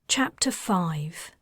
Chapter 5.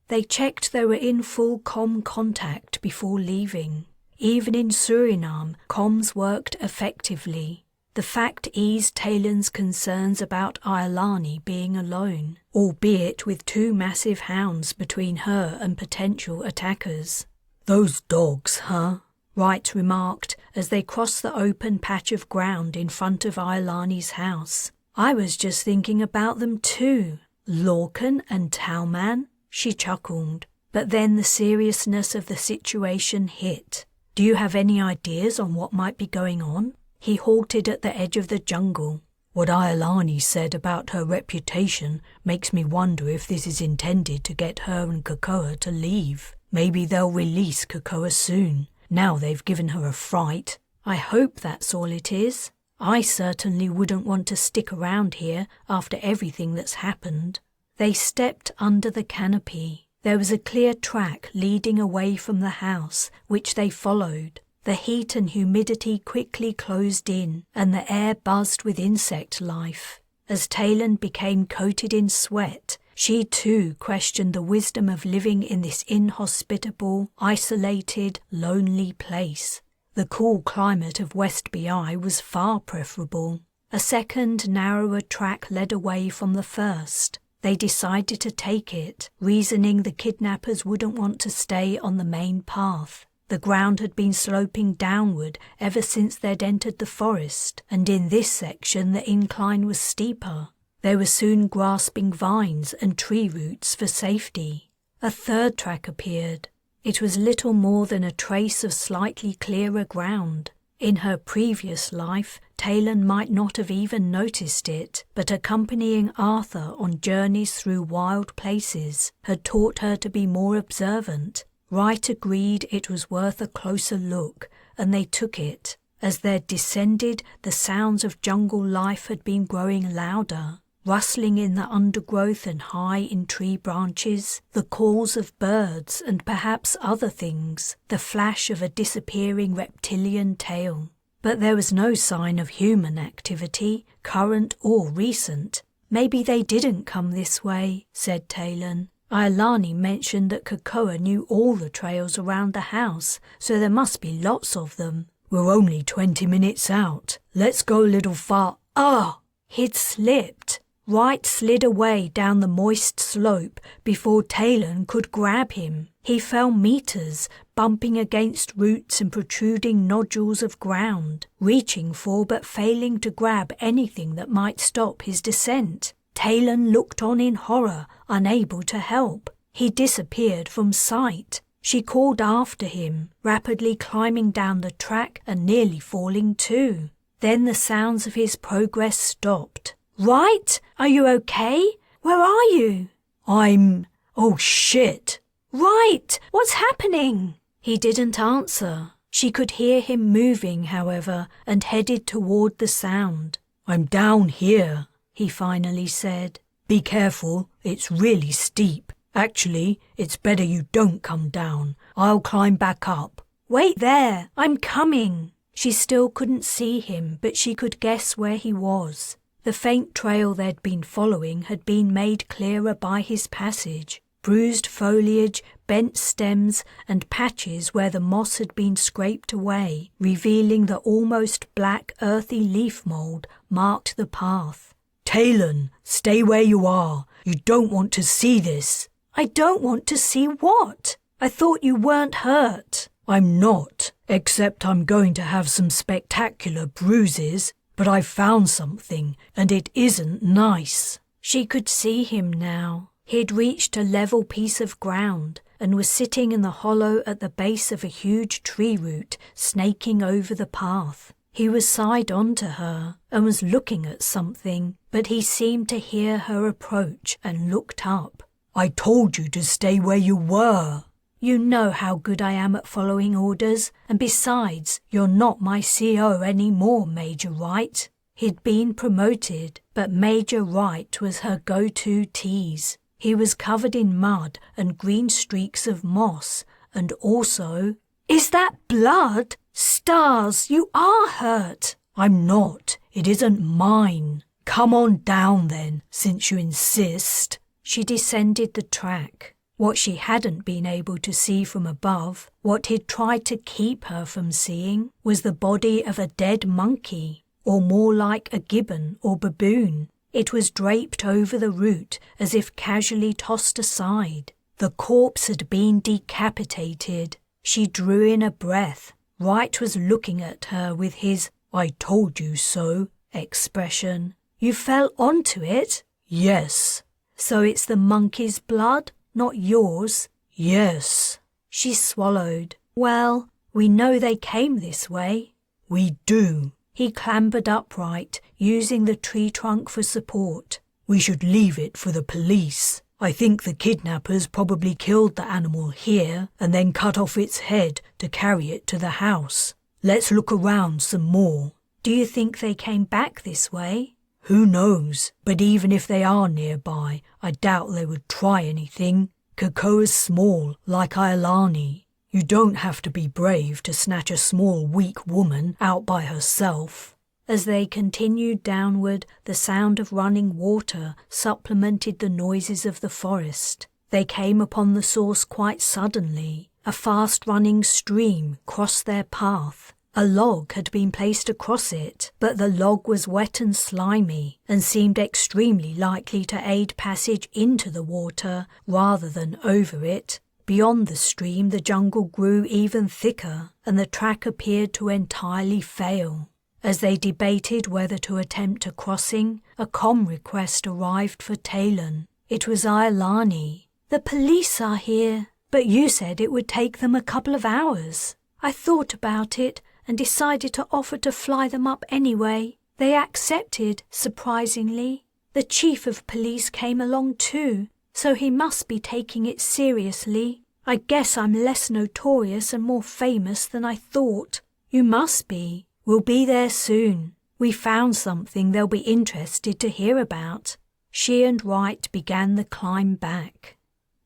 They checked they were in full comm contact before leaving. Even in Suriname, comms worked effectively. The fact eased Talon's concerns about Iolani being alone, albeit with 2 massive hounds between her and potential attackers. "Those dogs, huh?" Wright remarked as they crossed the open patch of ground in front of Iolani's house. "I was just thinking about them too. Lorcan and Talman?" She chuckled, but then the seriousness of the situation hit. "Do you have any ideas on what might be going on?" He halted at the edge of the jungle. "What Iolani said about her reputation makes me wonder if this is intended to get her and Cocoa to leave. Maybe they'll release Cocoa soon, now they've given her a fright." "I hope that's all it is. I certainly wouldn't want to stick around here after everything that's happened." They stepped under the canopy. There was a clear track leading away from the house, which they followed. The heat and humidity quickly closed in, and the air buzzed with insect life. As Talon became coated in sweat, she too questioned the wisdom of living in this inhospitable, isolated, lonely place. The cool climate of West BI was far preferable. A second, narrower track led away from the first. They decided to take it, reasoning the kidnappers wouldn't want to stay on the main path. The ground had been sloping downward ever since they'd entered the forest, and in this section the incline was steeper. They were soon grasping vines and tree roots for safety. A third track appeared. It was little more than a trace of slightly clearer ground. In her previous life, Talon might not have even noticed it, but accompanying Arthur on journeys through wild places had taught her to be more observant. Wright agreed it was worth a closer look, and they took it. As they descended, the sounds of jungle life had been growing louder. Rustling in the undergrowth and high in tree branches, the calls of birds and perhaps other things, the flash of a disappearing reptilian tail. But there was no sign of human activity, current or recent. "Maybe they didn't come this way," said Talon. "Iolani mentioned that Kokoa knew all the trails around the house, so there must be lots of them." "We're only 20 minutes out. Let's go a little far." Ah! He'd slipped. Wright slid away down the moist slope before Talon could grab him. He fell meters, bumping against roots and protruding nodules of ground, reaching for but failing to grab anything that might stop his descent. Talon looked on in horror, unable to help. He disappeared from sight. She called after him, rapidly climbing down the track and nearly falling too. Then the sounds of his progress stopped. "Wright, are you okay? Where are you?" Oh shit!" "Wright, what's happening?" He didn't answer. She could hear him moving, however, and headed toward the sound. "I'm down here," he finally said. "Be careful, it's really steep. Actually, it's better you don't come down. I'll climb back up." "Wait there, I'm coming." She still couldn't see him, but she could guess where he was. The faint trail they'd been following had been made clearer by his passage. Bruised foliage, bent stems, and patches where the moss had been scraped away, revealing the almost black earthy leaf mold, marked the path. "Talon, stay where you are. You don't want to see this." "I don't want to see what? I thought you weren't hurt." "I'm not, except I'm going to have some spectacular bruises. But I found something, and it isn't nice." She could see him now. He'd reached a level piece of ground and was sitting in the hollow at the base of a huge tree root snaking over the path. He was side on to her and was looking at something, but he seemed to hear her approach and looked up. "I told you to stay where you were." "You know how good I am at following orders, and besides, you're not my CO anymore, Major Wright." He'd been promoted, but Major Wright was her go-to tease. He was covered in mud and green streaks of moss, and also... "Is that blood? Stars, you are hurt." "I'm not. It isn't mine." "Come on down then, since you insist." She descended the track. What she hadn't been able to see from above, what he'd tried to keep her from seeing, was the body of a dead monkey, or more like a gibbon or baboon. It was draped over the root as if casually tossed aside. The corpse had been decapitated. She drew in a breath. Wright was looking at her with his "I told you so" expression. "You fell onto it?" "Yes." "So it's the monkey's blood? Not yours?" "Yes." She swallowed. "Well, we know they came this way." "We do." He clambered upright, using the tree trunk for support. "We should leave it for the police. I think the kidnappers probably killed the animal here and then cut off its head to carry it to the house. Let's look around some more." "Do you think they came back this way?" "Who knows? But even if they are nearby, I doubt they would try anything. Kokoa's small, like Iolani. You don't have to be brave to snatch a small, weak woman out by herself." As they continued downward, the sound of running water supplemented the noises of the forest. They came upon the source quite suddenly. A fast-running stream crossed their path. A log had been placed across it, but the log was wet and slimy and seemed extremely likely to aid passage into the water rather than over it. Beyond the stream the jungle grew even thicker, and the track appeared to entirely fail. As they debated whether to attempt a crossing, a comm request arrived for Talon. It was Iolani. "The police are here, but you said it would take them a couple of hours." "I thought about it and decided to offer to fly them up anyway. They accepted, surprisingly. The chief of police came along too, so he must be taking it seriously. I guess I'm less notorious and more famous than I thought." "You must be. We'll be there soon. We found something they'll be interested to hear about." She and Wright began the climb back.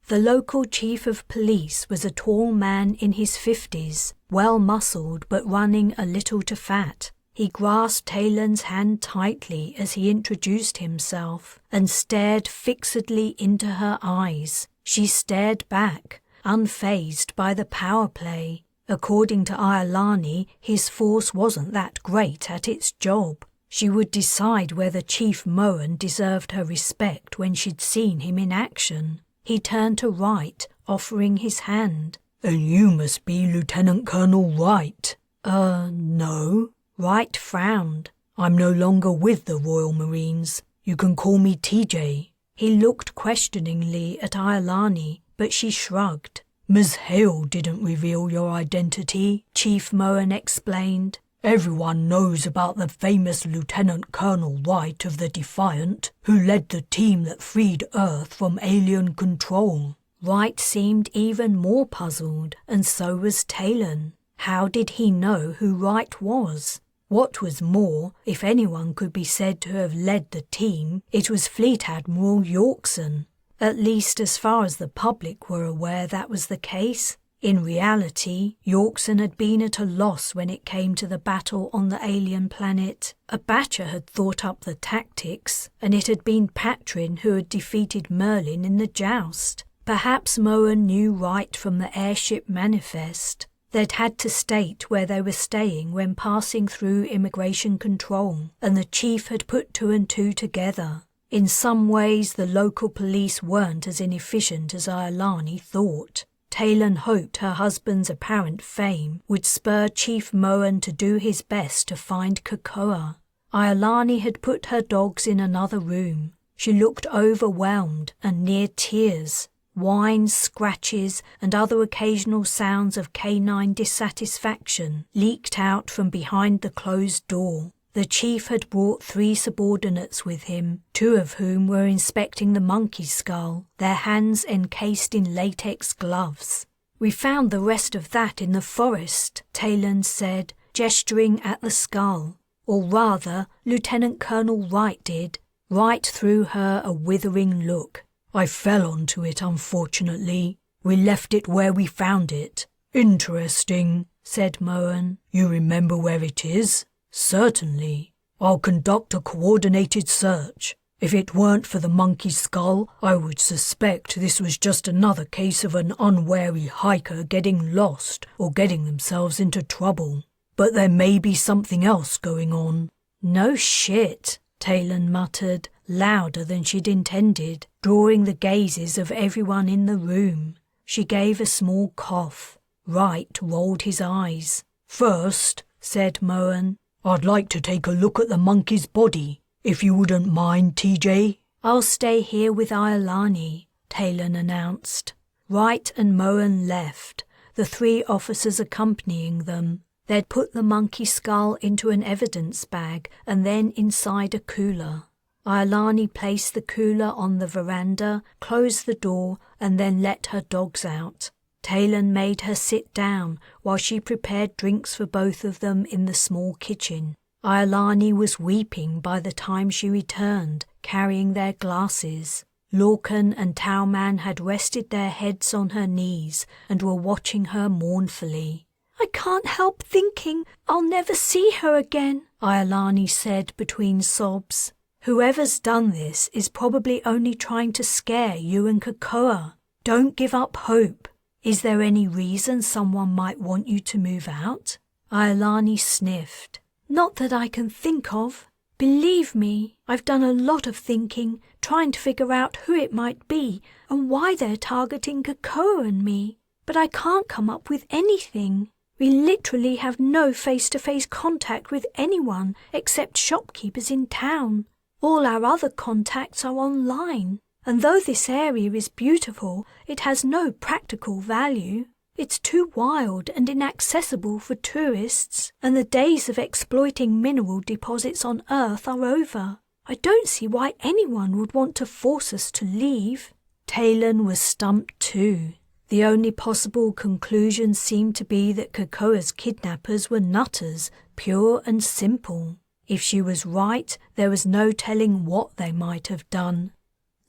The local chief of police was a tall man in his 50s, well-muscled but running a little to fat. He grasped Talon's hand tightly as he introduced himself and stared fixedly into her eyes. She stared back, unfazed by the power play. According to Iolani, his force wasn't that great at its job. She would decide whether Chief Moen deserved her respect when she'd seen him in action. He turned to Wright, offering his hand. "And you must be Lieutenant Colonel Wright." No." Wright frowned. "I'm no longer with the Royal Marines. You can call me TJ." He looked questioningly at Iolani, but she shrugged. "Ms. Hale didn't reveal your identity," Chief Moen explained. "Everyone knows about the famous Lieutenant Colonel Wright of the Defiant, who led the team that freed Earth from alien control." Wright seemed even more puzzled, and so was Talon. How did he know who Wright was? What was more, if anyone could be said to have led the team, it was Fleet Admiral Yorkson. At least as far as the public were aware that was the case. In reality, Yorkson had been at a loss when it came to the battle on the alien planet. Abacha had thought up the tactics, and it had been Patrin who had defeated Merlin in the joust. Perhaps Moen knew Wright from the airship manifest. They'd had to state where they were staying when passing through immigration control, and the chief had put two and two together. In some ways, the local police weren't as inefficient as Iolani thought. Talon hoped her husband's apparent fame would spur Chief Moen to do his best to find Kokoa. Iolani had put her dogs in another room. She looked overwhelmed and near tears. Whines, scratches, and other occasional sounds of canine dissatisfaction leaked out from behind the closed door. The chief had brought 3 subordinates with him, 2 of whom were inspecting the monkey skull, their hands encased in latex gloves. "We found the rest of that in the forest," Talon said, gesturing at the skull. Or rather, Lieutenant Colonel Wright did. Wright threw her a withering look. "I fell onto it, unfortunately. We left it where we found it." "Interesting," said Moen. "You remember where it is?" "Certainly. I'll conduct a coordinated search. If it weren't for the monkey skull, I would suspect this was just another case of an unwary hiker getting lost or getting themselves into trouble. But there may be something else going on." "No shit," Talon muttered, louder than she'd intended, drawing the gazes of everyone in the room. She gave a small cough. Wright rolled his eyes. "First," said Moen, "I'd like to take a look at the monkey's body, if you wouldn't mind, TJ." "I'll stay here with Iolani," Talon announced. Wright and Moen left, the 3 officers accompanying them. They'd put the monkey skull into an evidence bag and then inside a cooler. Iolani placed the cooler on the veranda, closed the door, and then let her dogs out. Talon made her sit down while she prepared drinks for both of them in the small kitchen. Iolani was weeping by the time she returned, carrying their glasses. Lorcan and Tauman had rested their heads on her knees and were watching her mournfully. "I can't help thinking I'll never see her again," Iolani said between sobs. "Whoever's done this is probably only trying to scare you and Kokoa. Don't give up hope. Is there any reason someone might want you to move out?" Iolani sniffed. "Not that I can think of." Believe me, I've done a lot of thinking, trying to figure out who it might be and why they're targeting Cocoa and me. But I can't come up with anything. We literally have no face-to-face contact with anyone except shopkeepers in town. All our other contacts are online. And though this area is beautiful, it has no practical value. It's too wild and inaccessible for tourists, and the days of exploiting mineral deposits on Earth are over. I don't see why anyone would want to force us to leave. Talon was stumped too. The only possible conclusion seemed to be that Cocoa's kidnappers were nutters, pure and simple. If she was right, there was no telling what they might have done.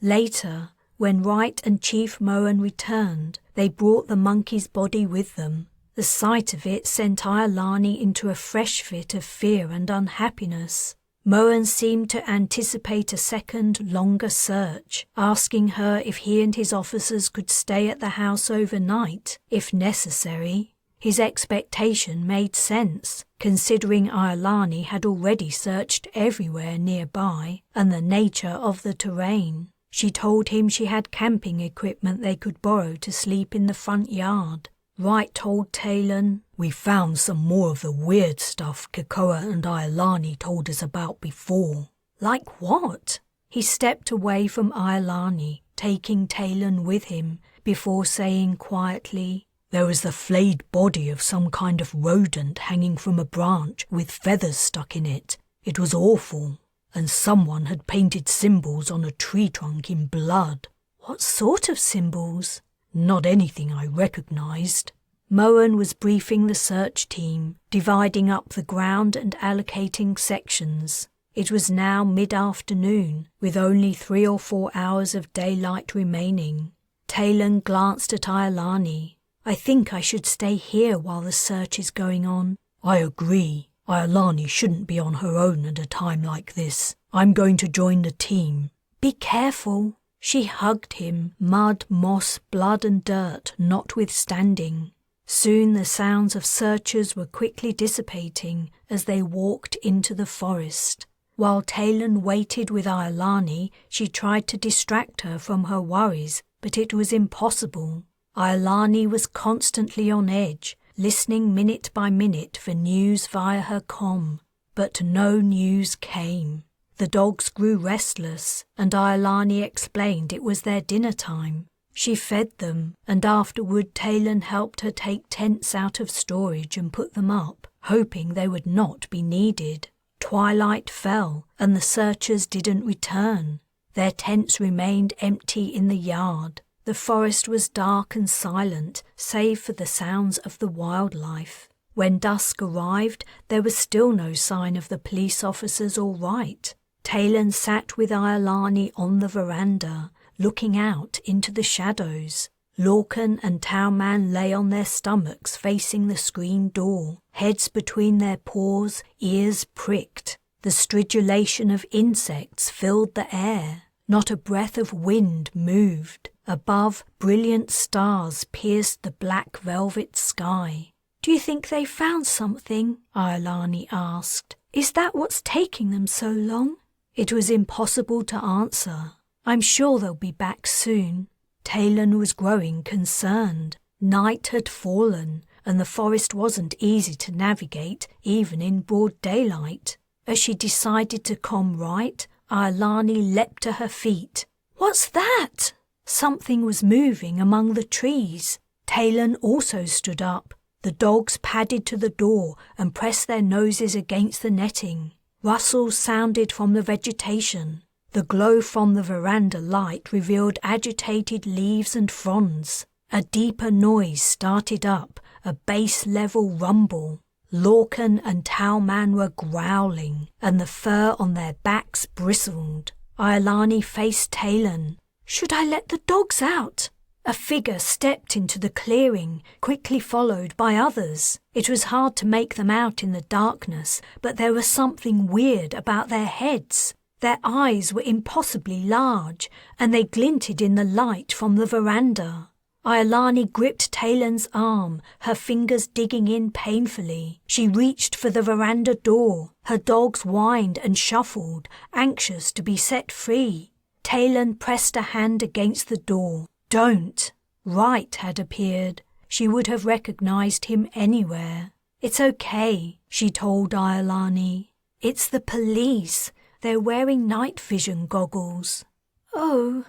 Later, when Wright and Chief Mohan returned, they brought the monkey's body with them. The sight of it sent Iolani into a fresh fit of fear and unhappiness. Mohan seemed to anticipate a second, longer search, asking her if he and his officers could stay at the house overnight, if necessary. His expectation made sense, considering Iolani had already searched everywhere nearby and the nature of the terrain. She told him she had camping equipment they could borrow to sleep in the front yard. Wright told Talon, "We found some more of the weird stuff Cocoa and Iolani told us about before." Like what? He stepped away from Iolani, taking Talon with him, before saying quietly, "There was the flayed body of some kind of rodent hanging from a branch with feathers stuck in it. It was awful. And someone had painted symbols on a tree trunk in blood." What sort of symbols? Not anything I recognized. Mohan was briefing the search team, dividing up the ground and allocating sections. It was now mid-afternoon, with only 3 or 4 hours of daylight remaining. Talon glanced at Iolani. "I think I should stay here while the search is going on." "I agree. Iolani shouldn't be on her own at a time like this. I'm going to join the team." "Be careful." She hugged him, mud, moss, blood and dirt notwithstanding. Soon the sounds of searchers were quickly dissipating as they walked into the forest. While Talon waited with Iolani, she tried to distract her from her worries, but it was impossible. Iolani was constantly on edge, listening minute by minute for news via her comm, but no news came. The dogs grew restless, and Iolani explained it was their dinner time. She fed them, and afterward Talon helped her take tents out of storage and put them up, hoping they would not be needed. Twilight fell, and the searchers didn't return. Their tents remained empty in the yard. The forest was dark and silent, save for the sounds of the wildlife. When dusk arrived, there was still no sign of the police officers or Wright. Talon sat with Iolani on the veranda, looking out into the shadows. Lorcan and Towman lay on their stomachs facing the screen door, heads between their paws, ears pricked. The stridulation of insects filled the air. Not a breath of wind moved. Above, brilliant stars pierced the black velvet sky. "Do you think they found something?" Iolani asked. "Is that what's taking them so long?" It was impossible to answer. "I'm sure they'll be back soon." Talon was growing concerned. Night had fallen, and the forest wasn't easy to navigate even in broad daylight. As she decided to come right, Iolani leapt to her feet. "What's that?" Something was moving among the trees. Talon also stood up. The dogs padded to the door and pressed their noses against the netting. Rustles sounded from the vegetation. The glow from the veranda light revealed agitated leaves and fronds. A deeper noise started up, a bass-level rumble. Lorcan and Towman were growling, and the fur on their backs bristled. Iolani faced Talon. "Should I let the dogs out?" A figure stepped into the clearing, quickly followed by others. It was hard to make them out in the darkness, but there was something weird about their heads. Their eyes were impossibly large, and they glinted in the light from the veranda. Iolani gripped Talon's arm, her fingers digging in painfully. She reached for the veranda door. Her dogs whined and shuffled, anxious to be set free. Talon pressed a hand against the door. Don't. Wright had appeared. She would have recognized him anywhere. It's okay, she told Iolani. It's the police. They're wearing night vision goggles. Oh.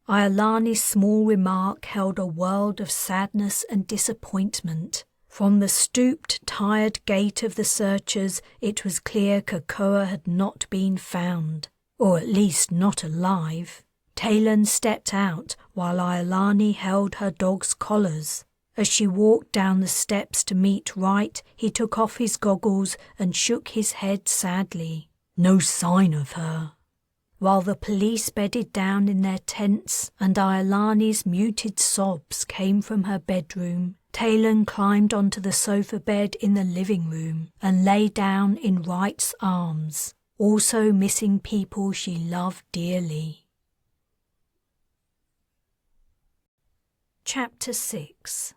Iolani's small remark held a world of sadness and disappointment. From the stooped, tired gait of the searchers, it was clear Cocoa had not been found, or at least not alive. Talon stepped out while Iolani held her dog's collars. As she walked down the steps to meet Wright, he took off his goggles and shook his head sadly. No sign of her. While the police bedded down in their tents and Iolani's muted sobs came from her bedroom, Talon climbed onto the sofa bed in the living room and lay down in Wright's arms, also missing people she loved dearly. Chapter 6.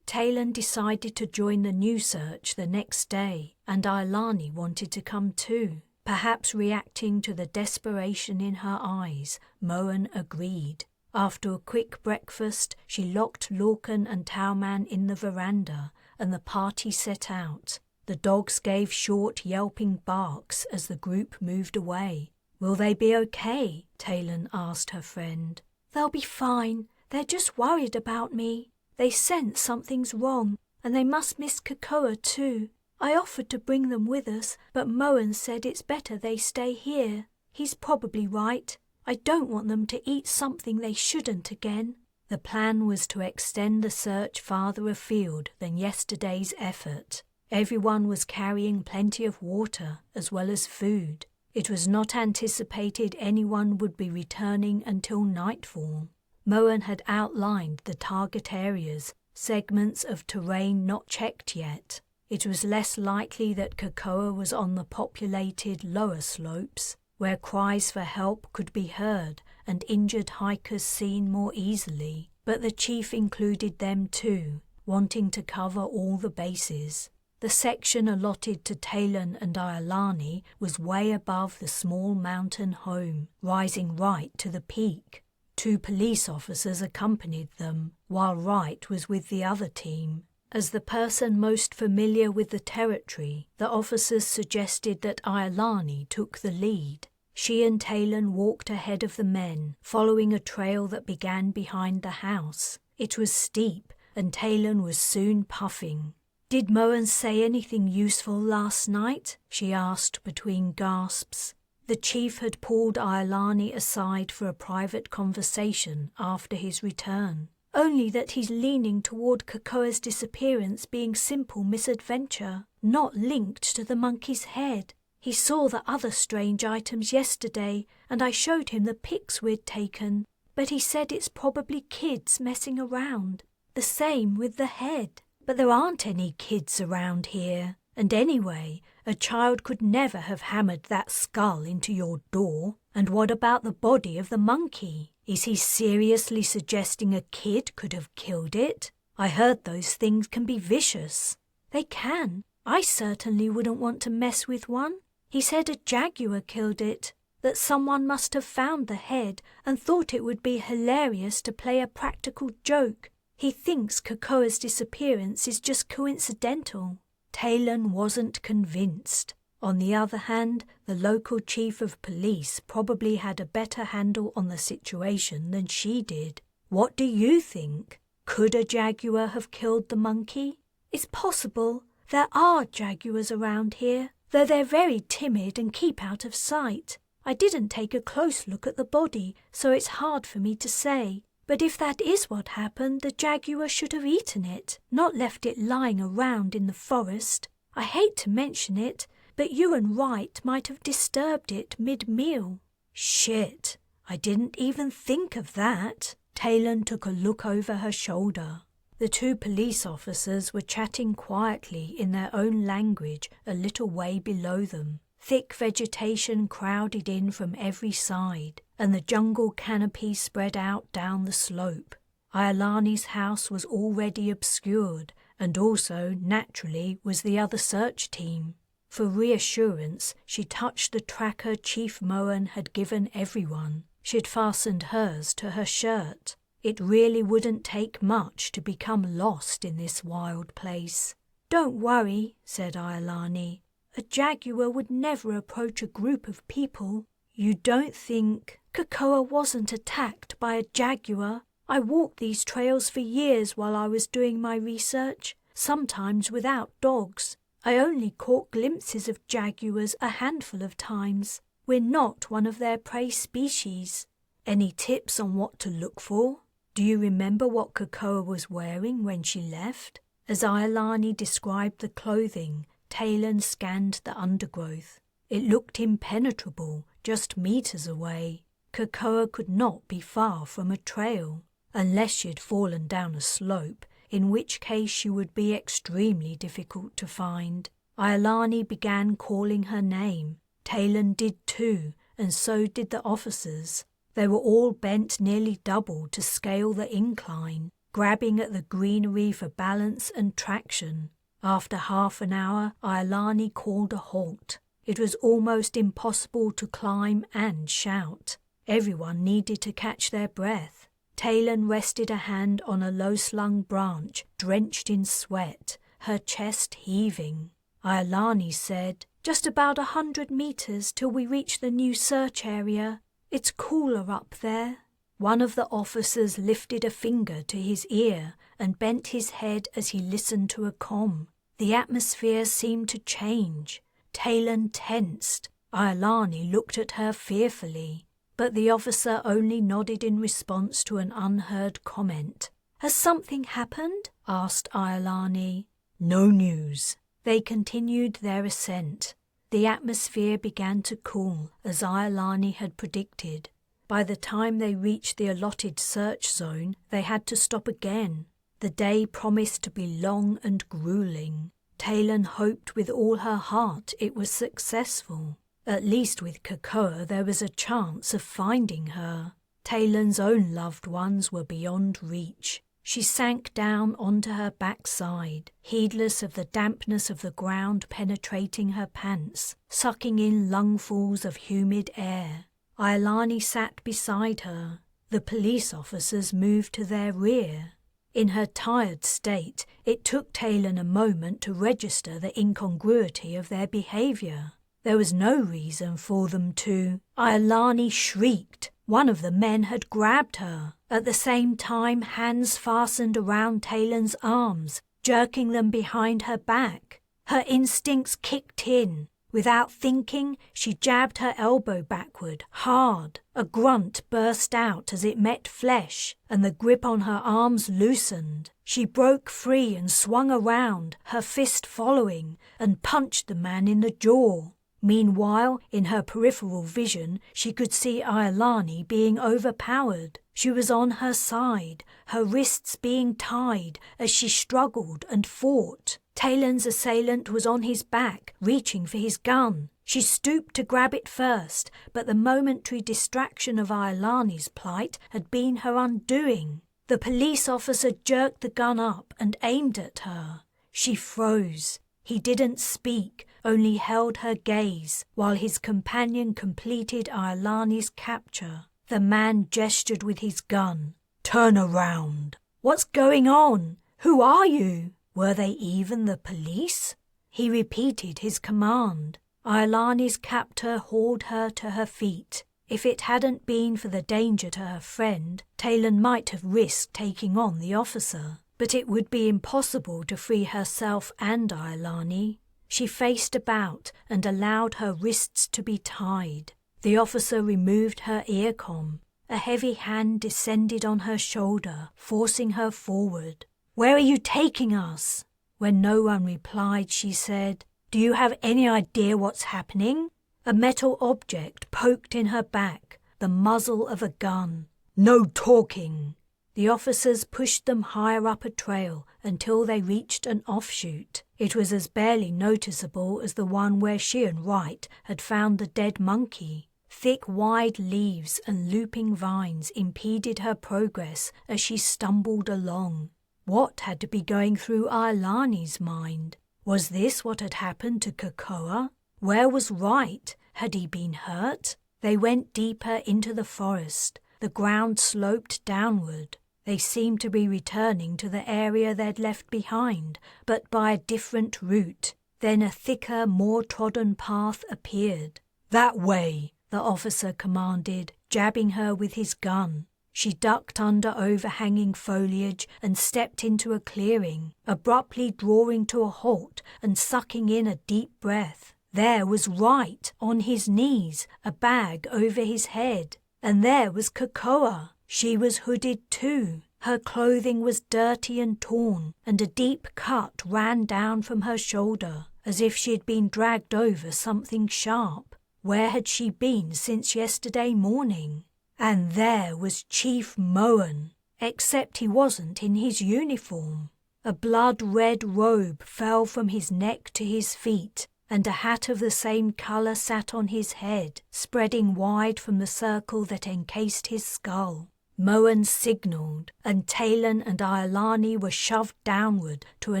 Talon decided to join the new search the next day, and Iolani wanted to come too. Perhaps reacting to the desperation in her eyes, Moen agreed. After a quick breakfast, she locked Lorcan and Towman in the veranda, and the party set out. The dogs gave short, yelping barks as the group moved away. Will they be okay? Talon asked her friend. They'll be fine. They're just worried about me. They sense something's wrong, and they must miss Cocoa too. I offered to bring them with us, but Moen said it's better they stay here. He's probably right. I don't want them to eat something they shouldn't again. The plan was to extend the search farther afield than yesterday's effort. Everyone was carrying plenty of water as well as food. It was not anticipated anyone would be returning until nightfall. Moen had outlined the target areas, segments of terrain not checked yet. It was less likely that Cocoa was on the populated lower slopes, where cries for help could be heard and injured hikers seen more easily, but the chief included them too, wanting to cover all the bases. The section allotted to Talon and Iolani was way above the small mountain home, rising right to the peak. 2 police officers accompanied them, while Wright was with the other team. As the person most familiar with the territory, the officers suggested that Iolani took the lead. She and Talon walked ahead of the men, following a trail that began behind the house. It was steep, and Talon was soon puffing. Did Moen say anything useful last night? She asked between gasps. The chief had pulled Iolani aside for a private conversation after his return. Only that he's leaning toward Cocoa's disappearance being simple misadventure, not linked to the monkey's head. He saw the other strange items yesterday, and I showed him the pics we'd taken, but he said it's probably kids messing around. The same with the head. But there aren't any kids around here, and anyway, a child could never have hammered that skull into your door. And what about the body of the monkey? Is he seriously suggesting a kid could have killed it? I heard those things can be vicious. They can. I certainly wouldn't want to mess with one. He said a jaguar killed it, that someone must have found the head and thought it would be hilarious to play a practical joke. He thinks Cocoa's disappearance is just coincidental. Talon wasn't convinced. On the other hand, the local chief of police probably had a better handle on the situation than she did. What do you think? Could a jaguar have killed the monkey? It's possible. There are jaguars around here, though they're very timid and keep out of sight. I didn't take a close look at the body, so it's hard for me to say. But if that is what happened, the jaguar should have eaten it, not left it lying around in the forest. I hate to mention it, but you and Wright might have disturbed it mid-meal. Shit, I didn't even think of that. Talon took a look over her shoulder. The 2 police officers were chatting quietly in their own language a little way below them. Thick vegetation crowded in from every side, and the jungle canopy spread out down the slope. Iolani's house was already obscured, and also, naturally, was the other search team. For reassurance, she touched the tracker Chief Mohan had given everyone. She had fastened hers to her shirt. It really wouldn't take much to become lost in this wild place. "Don't worry," said Iolani. "A jaguar would never approach a group of people." "You don't think—" "Kokoa wasn't attacked by a jaguar. I walked these trails for years while I was doing my research, sometimes without dogs. I only caught glimpses of jaguars a handful of times. We're not one of their prey species." "Any tips on what to look for? Do you remember what Kokoa was wearing when she left?" As Iolani described the clothing, Talon scanned the undergrowth. It looked impenetrable, just meters away. Kokoa could not be far from a trail, unless she had fallen down a slope, in which case she would be extremely difficult to find. Iolani began calling her name. Talon did too, and so did the officers. They were all bent nearly double to scale the incline, grabbing at the greenery for balance and traction. After half an hour, Iolani called a halt. It was almost impossible to climb and shout. Everyone needed to catch their breath. Talon rested a hand on a low-slung branch, drenched in sweat, her chest heaving. Iolani said, "Just about 100 meters till we reach the new search area. It's cooler up there." One of the officers lifted a finger to his ear and bent his head as he listened to a comm. The atmosphere seemed to change. Talon tensed. Iolani looked at her fearfully, but the officer only nodded in response to an unheard comment. "Has something happened?" asked Iolani. "No news." They continued their ascent. The atmosphere began to cool, as Iolani had predicted. By the time they reached the allotted search zone, they had to stop again. The day promised to be long and grueling. Talon hoped with all her heart it was successful. At least with Kokoa there was a chance of finding her. Talon's own loved ones were beyond reach. She sank down onto her backside, heedless of the dampness of the ground penetrating her pants, sucking in lungfuls of humid air. Iolani sat beside her. The police officers moved to their rear. In her tired state, it took Talon a moment to register the incongruity of their behavior. There was no reason for them to. Iolani shrieked. One of the men had grabbed her. At the same time, hands fastened around Talon's arms, jerking them behind her back. Her instincts kicked in. Without thinking, she jabbed her elbow backward, hard. A grunt burst out as it met flesh, and the grip on her arms loosened. She broke free and swung around, her fist following, and punched the man in the jaw. Meanwhile, in her peripheral vision, she could see Iolani being overpowered. She was on her side, her wrists being tied as she struggled and fought. Talon's assailant was on his back, reaching for his gun. She stooped to grab it first, but the momentary distraction of Iolani's plight had been her undoing. The police officer jerked the gun up and aimed at her. She froze. He didn't speak, only held her gaze, while his companion completed Iolani's capture. The man gestured with his gun. "Turn around." "What's going on? Who are you?" Were they even the police? He repeated his command. Iolani's captor hauled her to her feet. If it hadn't been for the danger to her friend, Talon might have risked taking on the officer. But it would be impossible to free herself and Iolani. She faced about and allowed her wrists to be tied. The officer removed her earcom. A heavy hand descended on her shoulder, forcing her forward. "Where are you taking us?" When no one replied, she said, "Do you have any idea what's happening?" A metal object poked in her back, the muzzle of a gun. "No talking." The officers pushed them higher up a trail until they reached an offshoot. It was as barely noticeable as the one where she and Wright had found the dead monkey. Thick, wide leaves and looping vines impeded her progress as she stumbled along. What had to be going through Iolani's mind? Was this what had happened to Cocoa? Where was Wright? Had he been hurt? They went deeper into the forest. The ground sloped downward. They seemed to be returning to the area they'd left behind, but by a different route. Then a thicker, more trodden path appeared. "That way," the officer commanded, jabbing her with his gun. She ducked under overhanging foliage and stepped into a clearing, abruptly drawing to a halt and sucking in a deep breath. There was Wright on his knees, a bag over his head. And there was Cocoa. She was hooded too. Her clothing was dirty and torn, and a deep cut ran down from her shoulder, as if she had been dragged over something sharp. Where had she been since yesterday morning? And there was Chief Moen, except he wasn't in his uniform. A blood-red robe fell from his neck to his feet, and a hat of the same colour sat on his head, spreading wide from the circle that encased his skull. Moen signalled, and Talon and Iolani were shoved downward to a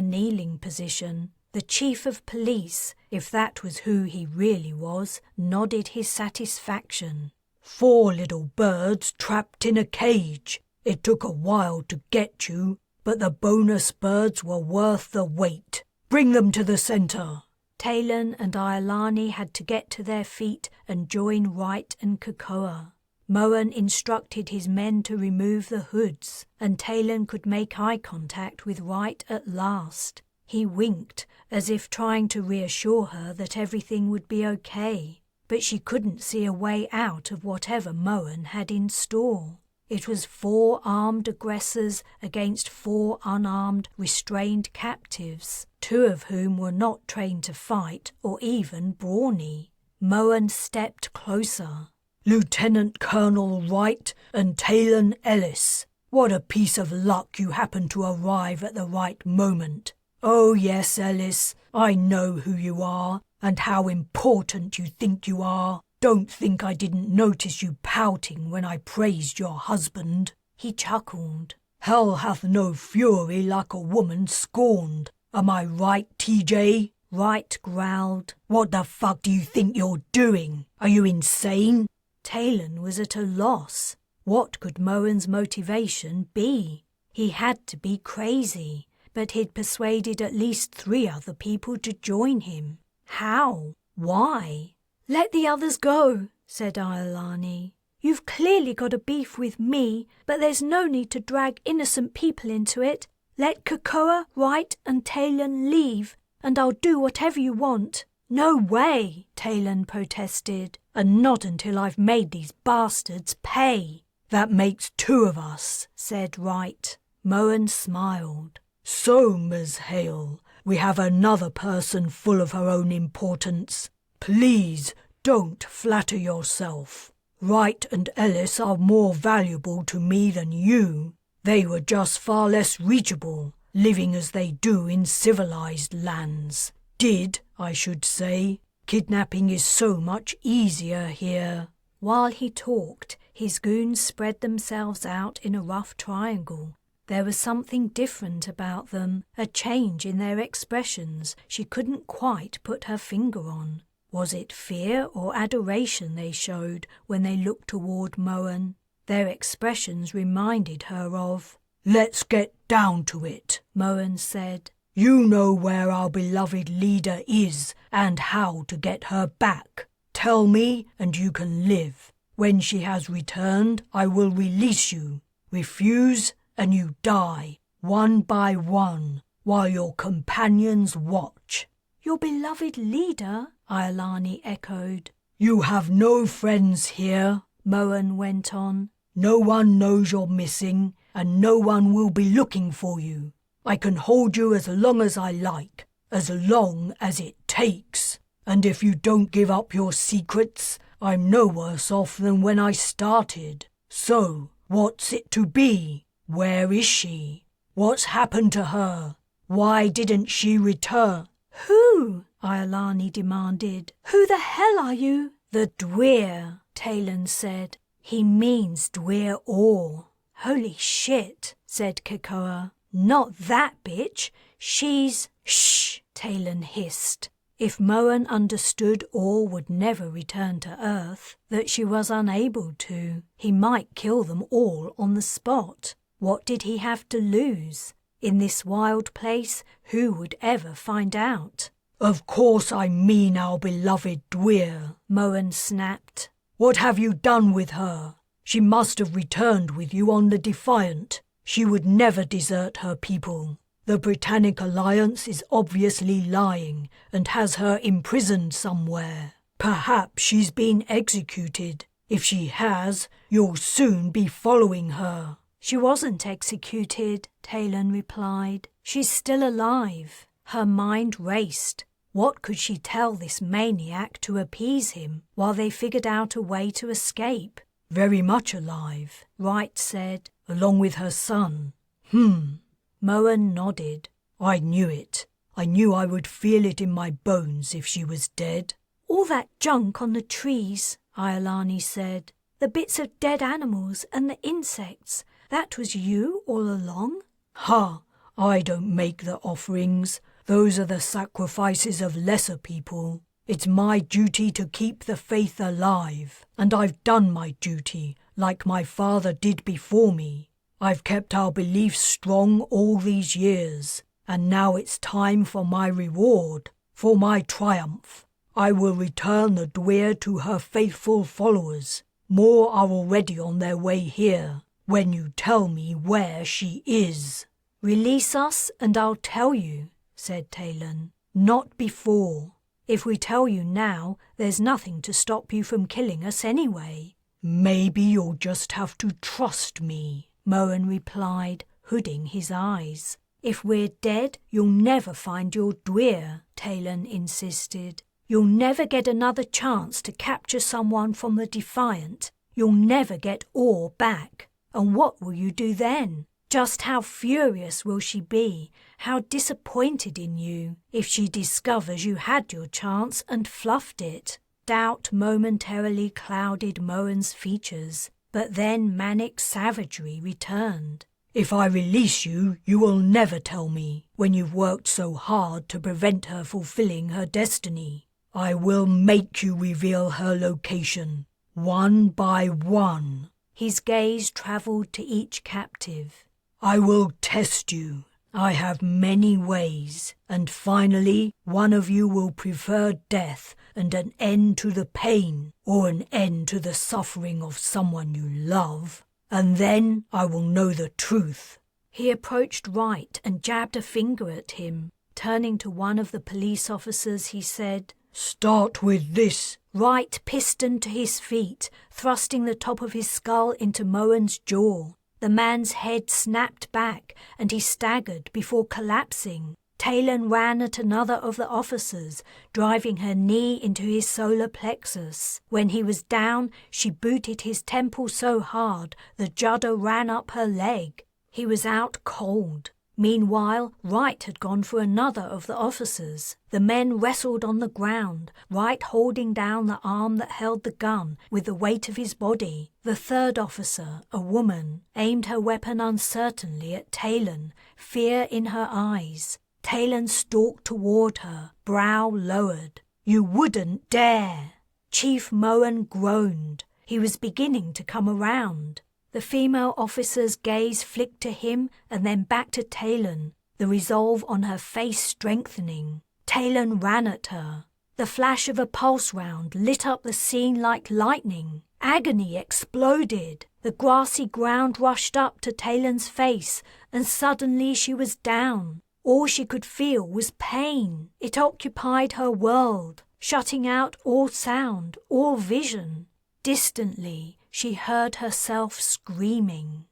kneeling position. The chief of police, if that was who he really was, nodded his satisfaction. 4 little birds trapped in a cage. It took a while to get you, but the bonus birds were worth the wait. Bring them to the centre." Talon and Iolani had to get to their feet and join Wright and Cocoa. Moen instructed his men to remove the hoods, and Talon could make eye contact with Wright at last. He winked, as if trying to reassure her that everything would be okay, but she couldn't see a way out of whatever Moen had in store. It was 4 armed aggressors against 4 unarmed, restrained captives, 2 of whom were not trained to fight or even brawny. Moen stepped closer. "Lieutenant Colonel Wright and Talon Ellis. What a piece of luck you happened to arrive at the right moment. Oh yes, Ellis, I know who you are and how important you think you are. Don't think I didn't notice you pouting when I praised your husband." He chuckled. "Hell hath no fury like a woman scorned. Am I right, TJ?" Wright growled. "What the fuck do you think you're doing? Are you insane?" Talon was at a loss. What could Moen's motivation be? He had to be crazy, but he'd persuaded at least 3 other people to join him. How? Why? "Let the others go," said Iolani. "You've clearly got a beef with me, but there's no need to drag innocent people into it. Let Cocoa, Wright and Talon leave, and I'll do whatever you want." "No way," Talon protested, "and not until I've made these bastards pay." "That makes 2 of us," said Wright. Moen smiled. "So, Ms. Hale, we have another person full of her own importance. Please don't flatter yourself. Wright and Ellis are more valuable to me than you. They were just far less reachable, living as they do in civilized lands. Did, I should say. Kidnapping is so much easier here." While he talked, his goons spread themselves out in a rough triangle. There was something different about them, a change in their expressions she couldn't quite put her finger on. Was it fear or adoration they showed when they looked toward Moen? Their expressions reminded her of... "Let's get down to it," Moen said. "You know where our beloved leader is and how to get her back. Tell me and you can live. When she has returned, I will release you. Refuse and you die, one by one, while your companions watch." "Your beloved leader?" Iolani echoed. "You have no friends here," Moen went on. "No one knows you're missing, and no one will be looking for you. I can hold you as long as I like, as long as it takes. And if you don't give up your secrets, I'm no worse off than when I started. So, what's it to be? Where is she? What's happened to her? Why didn't she return?" "Who?" Iolani demanded. "Who the hell are you?" "The Dweer," Talon said. He means Dwyer Ore. Holy shit, said Kekoa. Not that bitch. She's... Shh, Talon hissed. If Moan understood Ore would never return to Earth, that she was unable to, he might kill them all on the spot. What did he have to lose? In this wild place, who would ever find out? Of course I mean our beloved Dwyer, Moan snapped. What have you done with her? She must have returned with you on the Defiant. She would never desert her people. The Britannic Alliance is obviously lying and has her imprisoned somewhere. Perhaps she's been executed. If she has, you'll soon be following her. She wasn't executed, Talon replied. She's still alive. Her mind raced. What could she tell this maniac to appease him while they figured out a way to escape? Very much alive, Wright said, along with her son. Moan nodded. I knew it. I knew I would feel it in my bones if she was dead. All that junk on the trees, Iolani said. The bits of dead animals and the insects. That was you all along? Ha! I don't make the offerings. Those are the sacrifices of lesser people. It's my duty to keep the faith alive, and I've done my duty, like my father did before me. I've kept our beliefs strong all these years, and now it's time for my reward, for my triumph. I will return the Dwyer to her faithful followers. More are already on their way here, when you tell me where she is. Release us and I'll tell you, said Talon. Not before. If we tell you now, there's nothing to stop you from killing us anyway. Maybe you'll just have to trust me, Moan replied, hooding his eyes. If we're dead, you'll never find your Dwyer, Talon insisted. You'll never get another chance to capture someone from the Defiant. You'll never get Ore back. And what will you do then? Just how furious will she be, how disappointed in you, if she discovers you had your chance and fluffed it? Doubt momentarily clouded Moan's features, but then manic savagery returned. If I release you, you will never tell me, when you've worked so hard to prevent her fulfilling her destiny. I will make you reveal her location, one by one. His gaze travelled to each captive. I will test you. I have many ways, and finally one of you will prefer death and an end to the pain, or an end to the suffering of someone you love. And then I will know the truth. He approached Wright and jabbed a finger at him. Turning to one of the police officers, he said, Start with this. Wright pistoned to his feet, thrusting the top of his skull into Moan's jaw. The man's head snapped back, and he staggered before collapsing. Talon ran at another of the officers, driving her knee into his solar plexus. When he was down, she booted his temple so hard the judder ran up her leg. He was out cold. Meanwhile, Wright had gone for another of the officers. The men wrestled on the ground, Wright holding down the arm that held the gun with the weight of his body. The third officer, a woman, aimed her weapon uncertainly at Talon, fear in her eyes. Talon stalked toward her, brow lowered. You wouldn't dare! Chief Moan groaned. He was beginning to come around. The female officer's gaze flicked to him and then back to Talon, the resolve on her face strengthening. Talon ran at her. The flash of a pulse round lit up the scene like lightning. Agony exploded. The grassy ground rushed up to Talon's face, and suddenly she was down. All she could feel was pain. It occupied her world, shutting out all sound, all vision. Distantly, she heard herself screaming.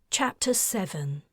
Chapter 7.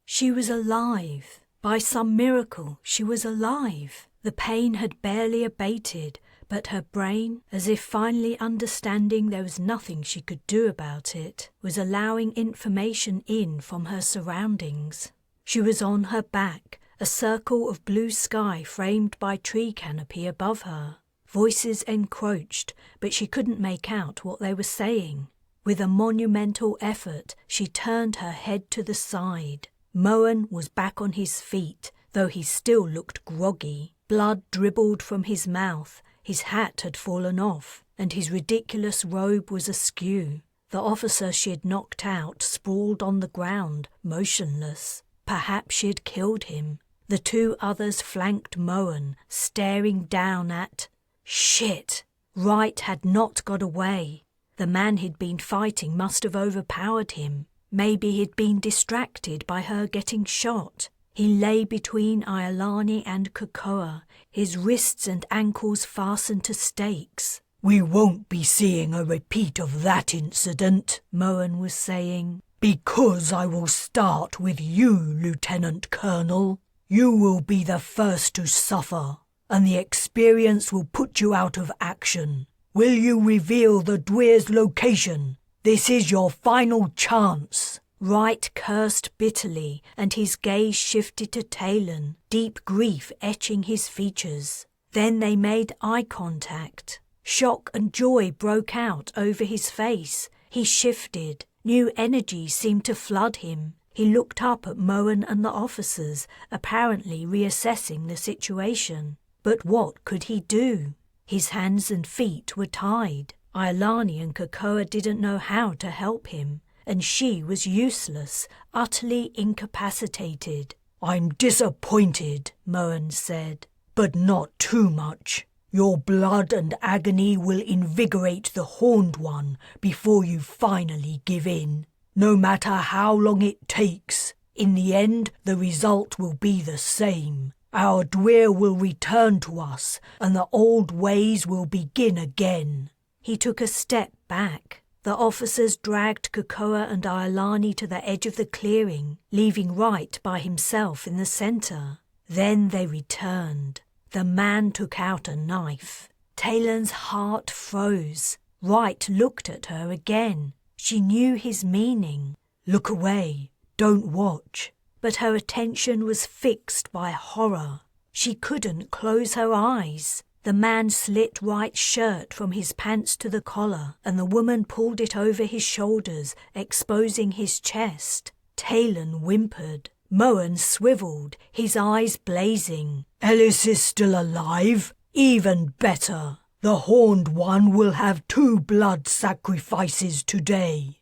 She was alive. By some miracle, she was alive. The pain had barely abated, but her brain, as if finally understanding there was nothing she could do about it, was allowing information in from her surroundings. She was on her back, a circle of blue sky framed by tree canopy above her. Voices encroached, but she couldn't make out what they were saying. With a monumental effort, she turned her head to the side. Moen was back on his feet, though he still looked groggy. Blood dribbled from his mouth, his hat had fallen off, and his ridiculous robe was askew. The officer she had knocked out sprawled on the ground, motionless. Perhaps she had killed him. The two others flanked Moen, staring down at... Shit! Wright had not got away. The man he'd been fighting must have overpowered him. Maybe he'd been distracted by her getting shot. He lay between Iolani and Cocoa, his wrists and ankles fastened to stakes. "We won't be seeing a repeat of that incident," Moen was saying, "because I will start with you, Lieutenant Colonel. You will be the first to suffer, and the experience will put you out of action. Will you reveal the Dweir's location? This is your final chance." Wright cursed bitterly, and his gaze shifted to Talon, deep grief etching his features. Then they made eye contact. Shock and joy broke out over his face. He shifted. New energy seemed to flood him. He looked up at Moen and the officers, apparently reassessing the situation. But what could he do? His hands and feet were tied. Iolani and Cocoa didn't know how to help him, and she was useless, utterly incapacitated. "I'm disappointed," Moen said, "but not too much. Your blood and agony will invigorate the Horned One before you finally give in. No matter how long it takes, in the end the result will be the same. Our Dweir will return to us, and the old ways will begin again." He took a step back. The officers dragged Cocoa and Iolani to the edge of the clearing, leaving Wright by himself in the center. Then they returned. The man took out a knife. Talon's heart froze. Wright looked at her again. She knew his meaning. "Look away. Don't watch." But her attention was fixed by horror. She couldn't close her eyes. The man slit Wright's shirt from his pants to the collar, and the woman pulled it over his shoulders, exposing his chest. Talon whimpered. Moen swiveled, his eyes blazing. "Ellis is still alive? Even better. The Horned One will have 2 blood sacrifices today."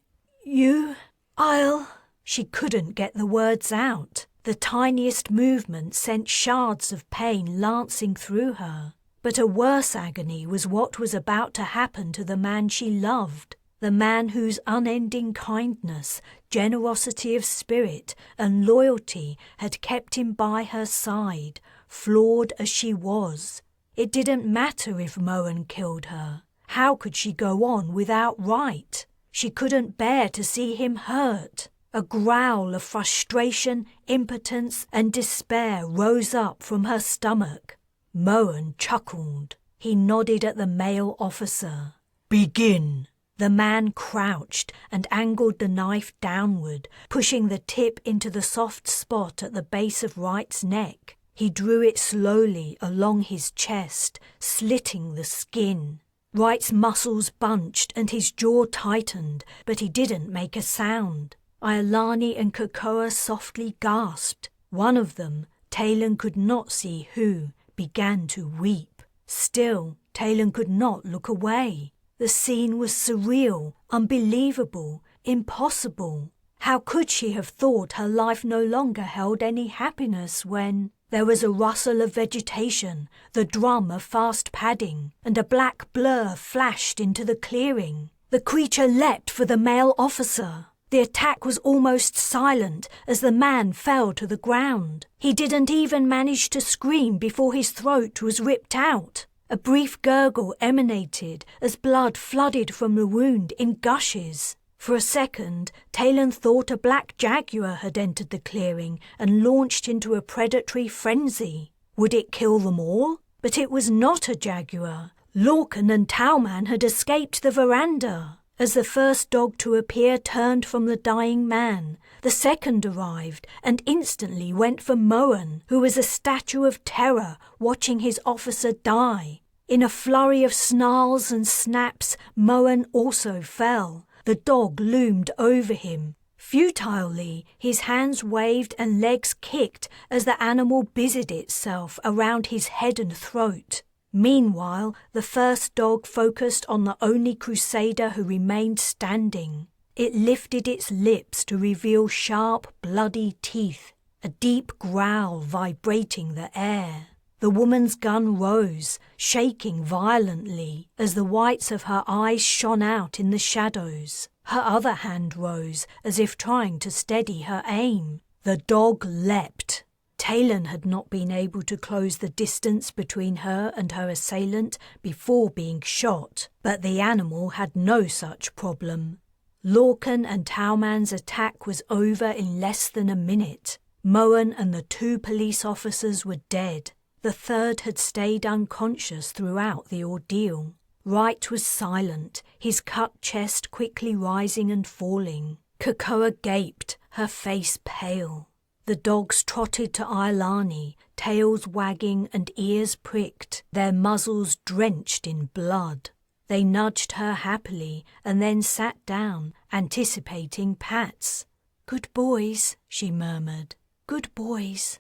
I'll... She couldn't get the words out. The tiniest movement sent shards of pain lancing through her. But a worse agony was what was about to happen to the man she loved, the man whose unending kindness, generosity of spirit, and loyalty had kept him by her side, flawed as she was. It didn't matter if Moen killed her. How could she go on without Wright? She couldn't bear to see him hurt. A growl of frustration, impotence, and despair rose up from her stomach. Moen chuckled. He nodded at the male officer. "Begin." The man crouched and angled the knife downward, pushing the tip into the soft spot at the base of Wright's neck. He drew it slowly along his chest, slitting the skin. Wright's muscles bunched and his jaw tightened, but he didn't make a sound. Iolani and Cocoa softly gasped. One of them, Talon could not see who, began to weep. Still, Talon could not look away. The scene was surreal, unbelievable, impossible. How could she have thought her life no longer held any happiness when... There was a rustle of vegetation, the drum of fast padding, and a black blur flashed into the clearing. The creature leapt for the male officer. The attack was almost silent as the man fell to the ground. He didn't even manage to scream before his throat was ripped out. A brief gurgle emanated as blood flooded from the wound in gushes. For a second, Talon thought a black jaguar had entered the clearing and launched into a predatory frenzy. Would it kill them all? But it was not a jaguar. Lorcan and Tauman had escaped the veranda. As the first dog to appear turned from the dying man, the second arrived and instantly went for Moen, who was a statue of terror watching his officer die. In a flurry of snarls and snaps, Moen also fell. The dog loomed over him. Futilely, his hands waved and legs kicked as the animal busied itself around his head and throat. Meanwhile, the first dog focused on the only crusader who remained standing. It lifted its lips to reveal sharp, bloody teeth, a deep growl vibrating the air. The woman's gun rose, shaking violently as the whites of her eyes shone out in the shadows. Her other hand rose as if trying to steady her aim. The dog leapt. Talon had not been able to close the distance between her and her assailant before being shot, but the animal had no such problem. Lorcan and Tauman's attack was over in less than a minute. Moen and the 2 police officers were dead. The third had stayed unconscious throughout the ordeal. Wright was silent, his cut chest quickly rising and falling. Kokoa gaped, her face pale. The dogs trotted to Iolani, tails wagging and ears pricked, their muzzles drenched in blood. They nudged her happily and then sat down, anticipating pats. "Good boys," she murmured. "Good boys."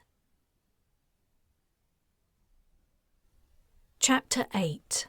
Chapter 8.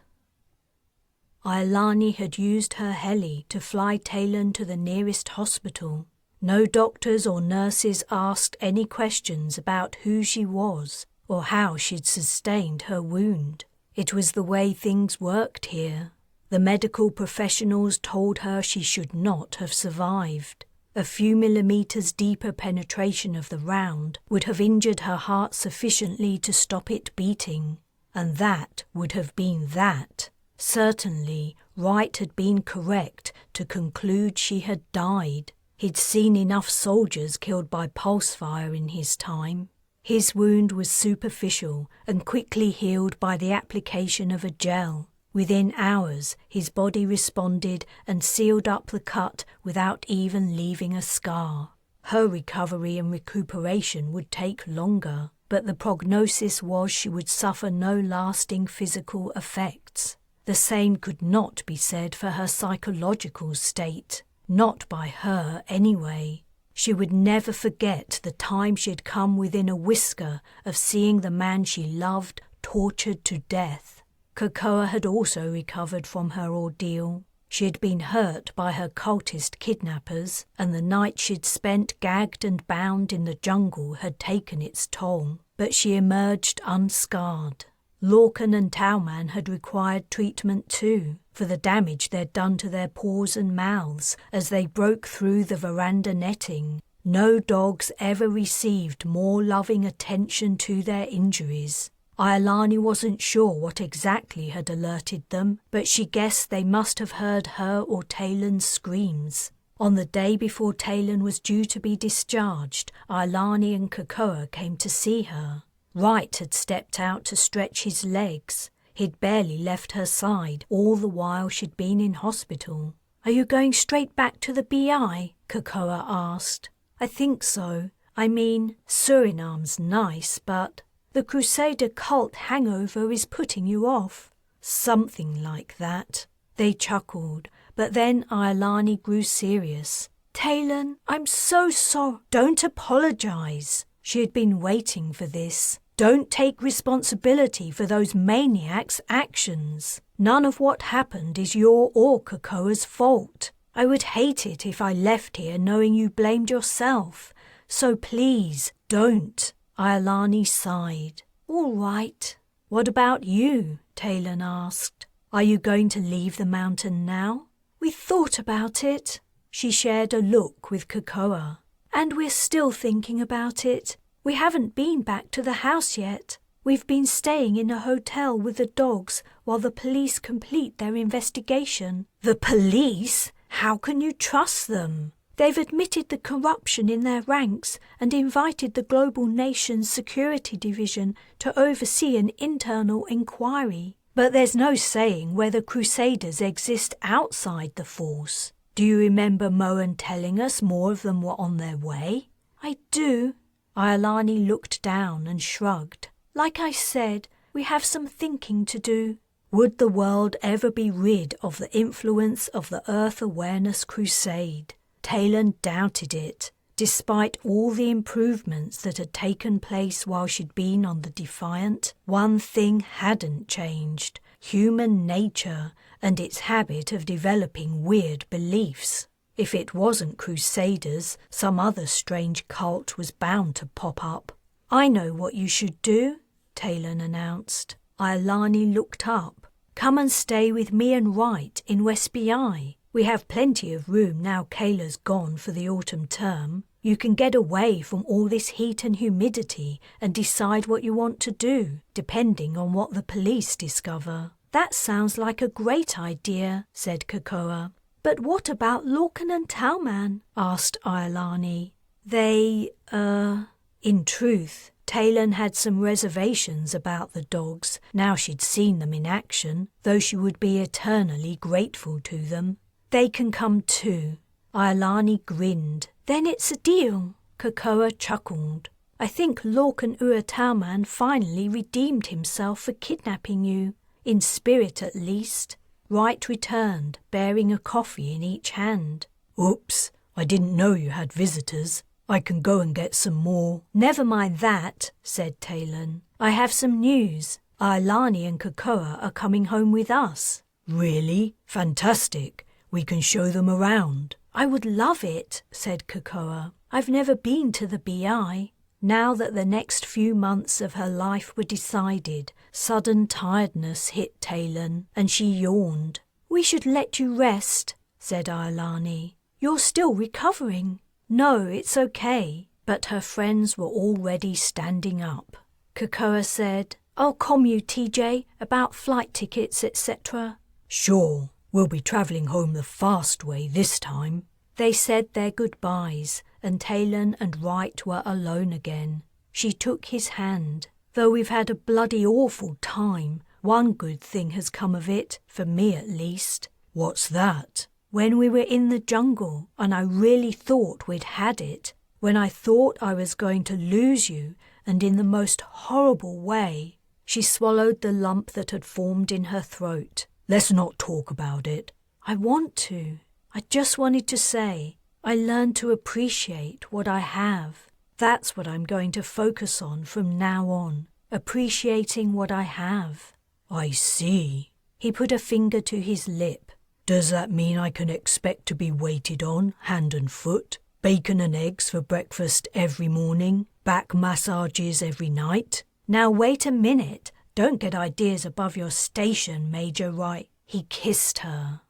Iolani had used her heli to fly Talon to the nearest hospital. No doctors or nurses asked any questions about who she was or how she'd sustained her wound. It was the way things worked here. The medical professionals told her she should not have survived. A few millimeters deeper penetration of the round would have injured her heart sufficiently to stop it beating. And that would have been that. Certainly, Wright had been correct to conclude she had died. He'd seen enough soldiers killed by pulse fire in his time. His wound was superficial and quickly healed by the application of a gel. Within hours, his body responded and sealed up the cut without even leaving a scar. Her recovery and recuperation would take longer, but the prognosis was she would suffer no lasting physical effects. The same could not be said for her psychological state, not by her anyway. She would never forget the time she had come within a whisker of seeing the man she loved tortured to death. Kokoa had also recovered from her ordeal. She had been hurt by her cultist kidnappers, and the night she'd spent gagged and bound in the jungle had taken its toll, but she emerged unscarred. Lorcan and Tauman had required treatment too, for the damage they'd done to their paws and mouths as they broke through the veranda netting. No dogs ever received more loving attention to their injuries. Iolani wasn't sure what exactly had alerted them, but she guessed they must have heard her or Talon's screams. On the day before Talon was due to be discharged, Iolani and Kokoa came to see her. Wright had stepped out to stretch his legs. He'd barely left her side all the while she'd been in hospital. "Are you going straight back to the BI?" Kokoa asked. "I think so. I mean, Suriname's nice, but the Crusader cult hangover is putting you off." "Something like that." They chuckled, but then Iolani grew serious. "Talon, I'm so sorry." "Don't apologize." She had been waiting for this. "Don't take responsibility for those maniacs' actions. None of what happened is your or Kokoa's fault. I would hate it if I left here knowing you blamed yourself. So please, don't." Iolani sighed. "All right." "What about you?" Talon asked. "Are you going to leave the mountain now?" "We thought about it." She shared a look with Kokoa. "And we're still thinking about it. We haven't been back to the house yet. We've been staying in a hotel with the dogs while the police complete their investigation." "The police? How can you trust them?" "They've admitted the corruption in their ranks and invited the Global Nations Security Division to oversee an internal inquiry. But there's no saying whether Crusaders exist outside the force. Do you remember Moen telling us more of them were on their way?" "I do." Iolani looked down and shrugged. "Like I said, we have some thinking to do." Would the world ever be rid of the influence of the Earth Awareness Crusade? Talon doubted it. Despite all the improvements that had taken place while she'd been on the Defiant, one thing hadn't changed: human nature and its habit of developing weird beliefs. If it wasn't Crusaders, some other strange cult was bound to pop up. "I know what you should do," Talon announced. Iolani looked up. "Come and stay with me and Wright in West BI. We have plenty of room now Kayla's gone for the autumn term. You can get away from all this heat and humidity and decide what you want to do, depending on what the police discover." "That sounds like a great idea," said Cocoa. "But what about Lorcan and Talman?" asked Iolani. In truth, Talon had some reservations about the dogs now she'd seen them in action, though she would be eternally grateful to them. "They can come too." Iolani grinned. "Then it's a deal." Cocoa chuckled. "I think Lorcan Talman finally redeemed himself for kidnapping you, in spirit at least." Wright returned, bearing a coffee in each hand. "Oops, I didn't know you had visitors. I can go and get some more." "Never mind that," said Talon. "I have some news. Iolani and Cocoa are coming home with us." "Really? Fantastic. We can show them around." "I would love it," said Cocoa. "I've never been to the BI." Now that the next few months of her life were decided, sudden tiredness hit Talon, and she yawned. "We should let you rest," said Iolani. "You're still recovering." "No, it's okay." But her friends were already standing up. Cocoa said, "I'll comm you, TJ, about flight tickets, etc." "Sure, we'll be travelling home the fast way this time." They said their goodbyes, and Talon and Wright were alone again. She took his hand. "Though we've had a bloody awful time, one good thing has come of it, for me at least." "What's that?" "When we were in the jungle, and I really thought we'd had it, when I thought I was going to lose you, and in the most horrible way." She swallowed the lump that had formed in her throat. "Let's not talk about it." "I want to. I just wanted to say, I learned to appreciate what I have. That's what I'm going to focus on from now on, appreciating what I have." "I see." He put a finger to his lip. "Does that mean I can expect to be waited on, hand and foot? Bacon and eggs for breakfast every morning? Back massages every night?" "Now wait a minute. Don't get ideas above your station, Major Wright." He kissed her.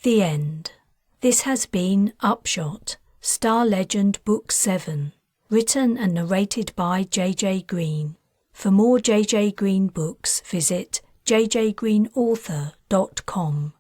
The end. This has been UPSHOT, Star Legend Book 7, written and narrated by J.J. Green. For more J.J. Green books, visit jjgreenauthor.com.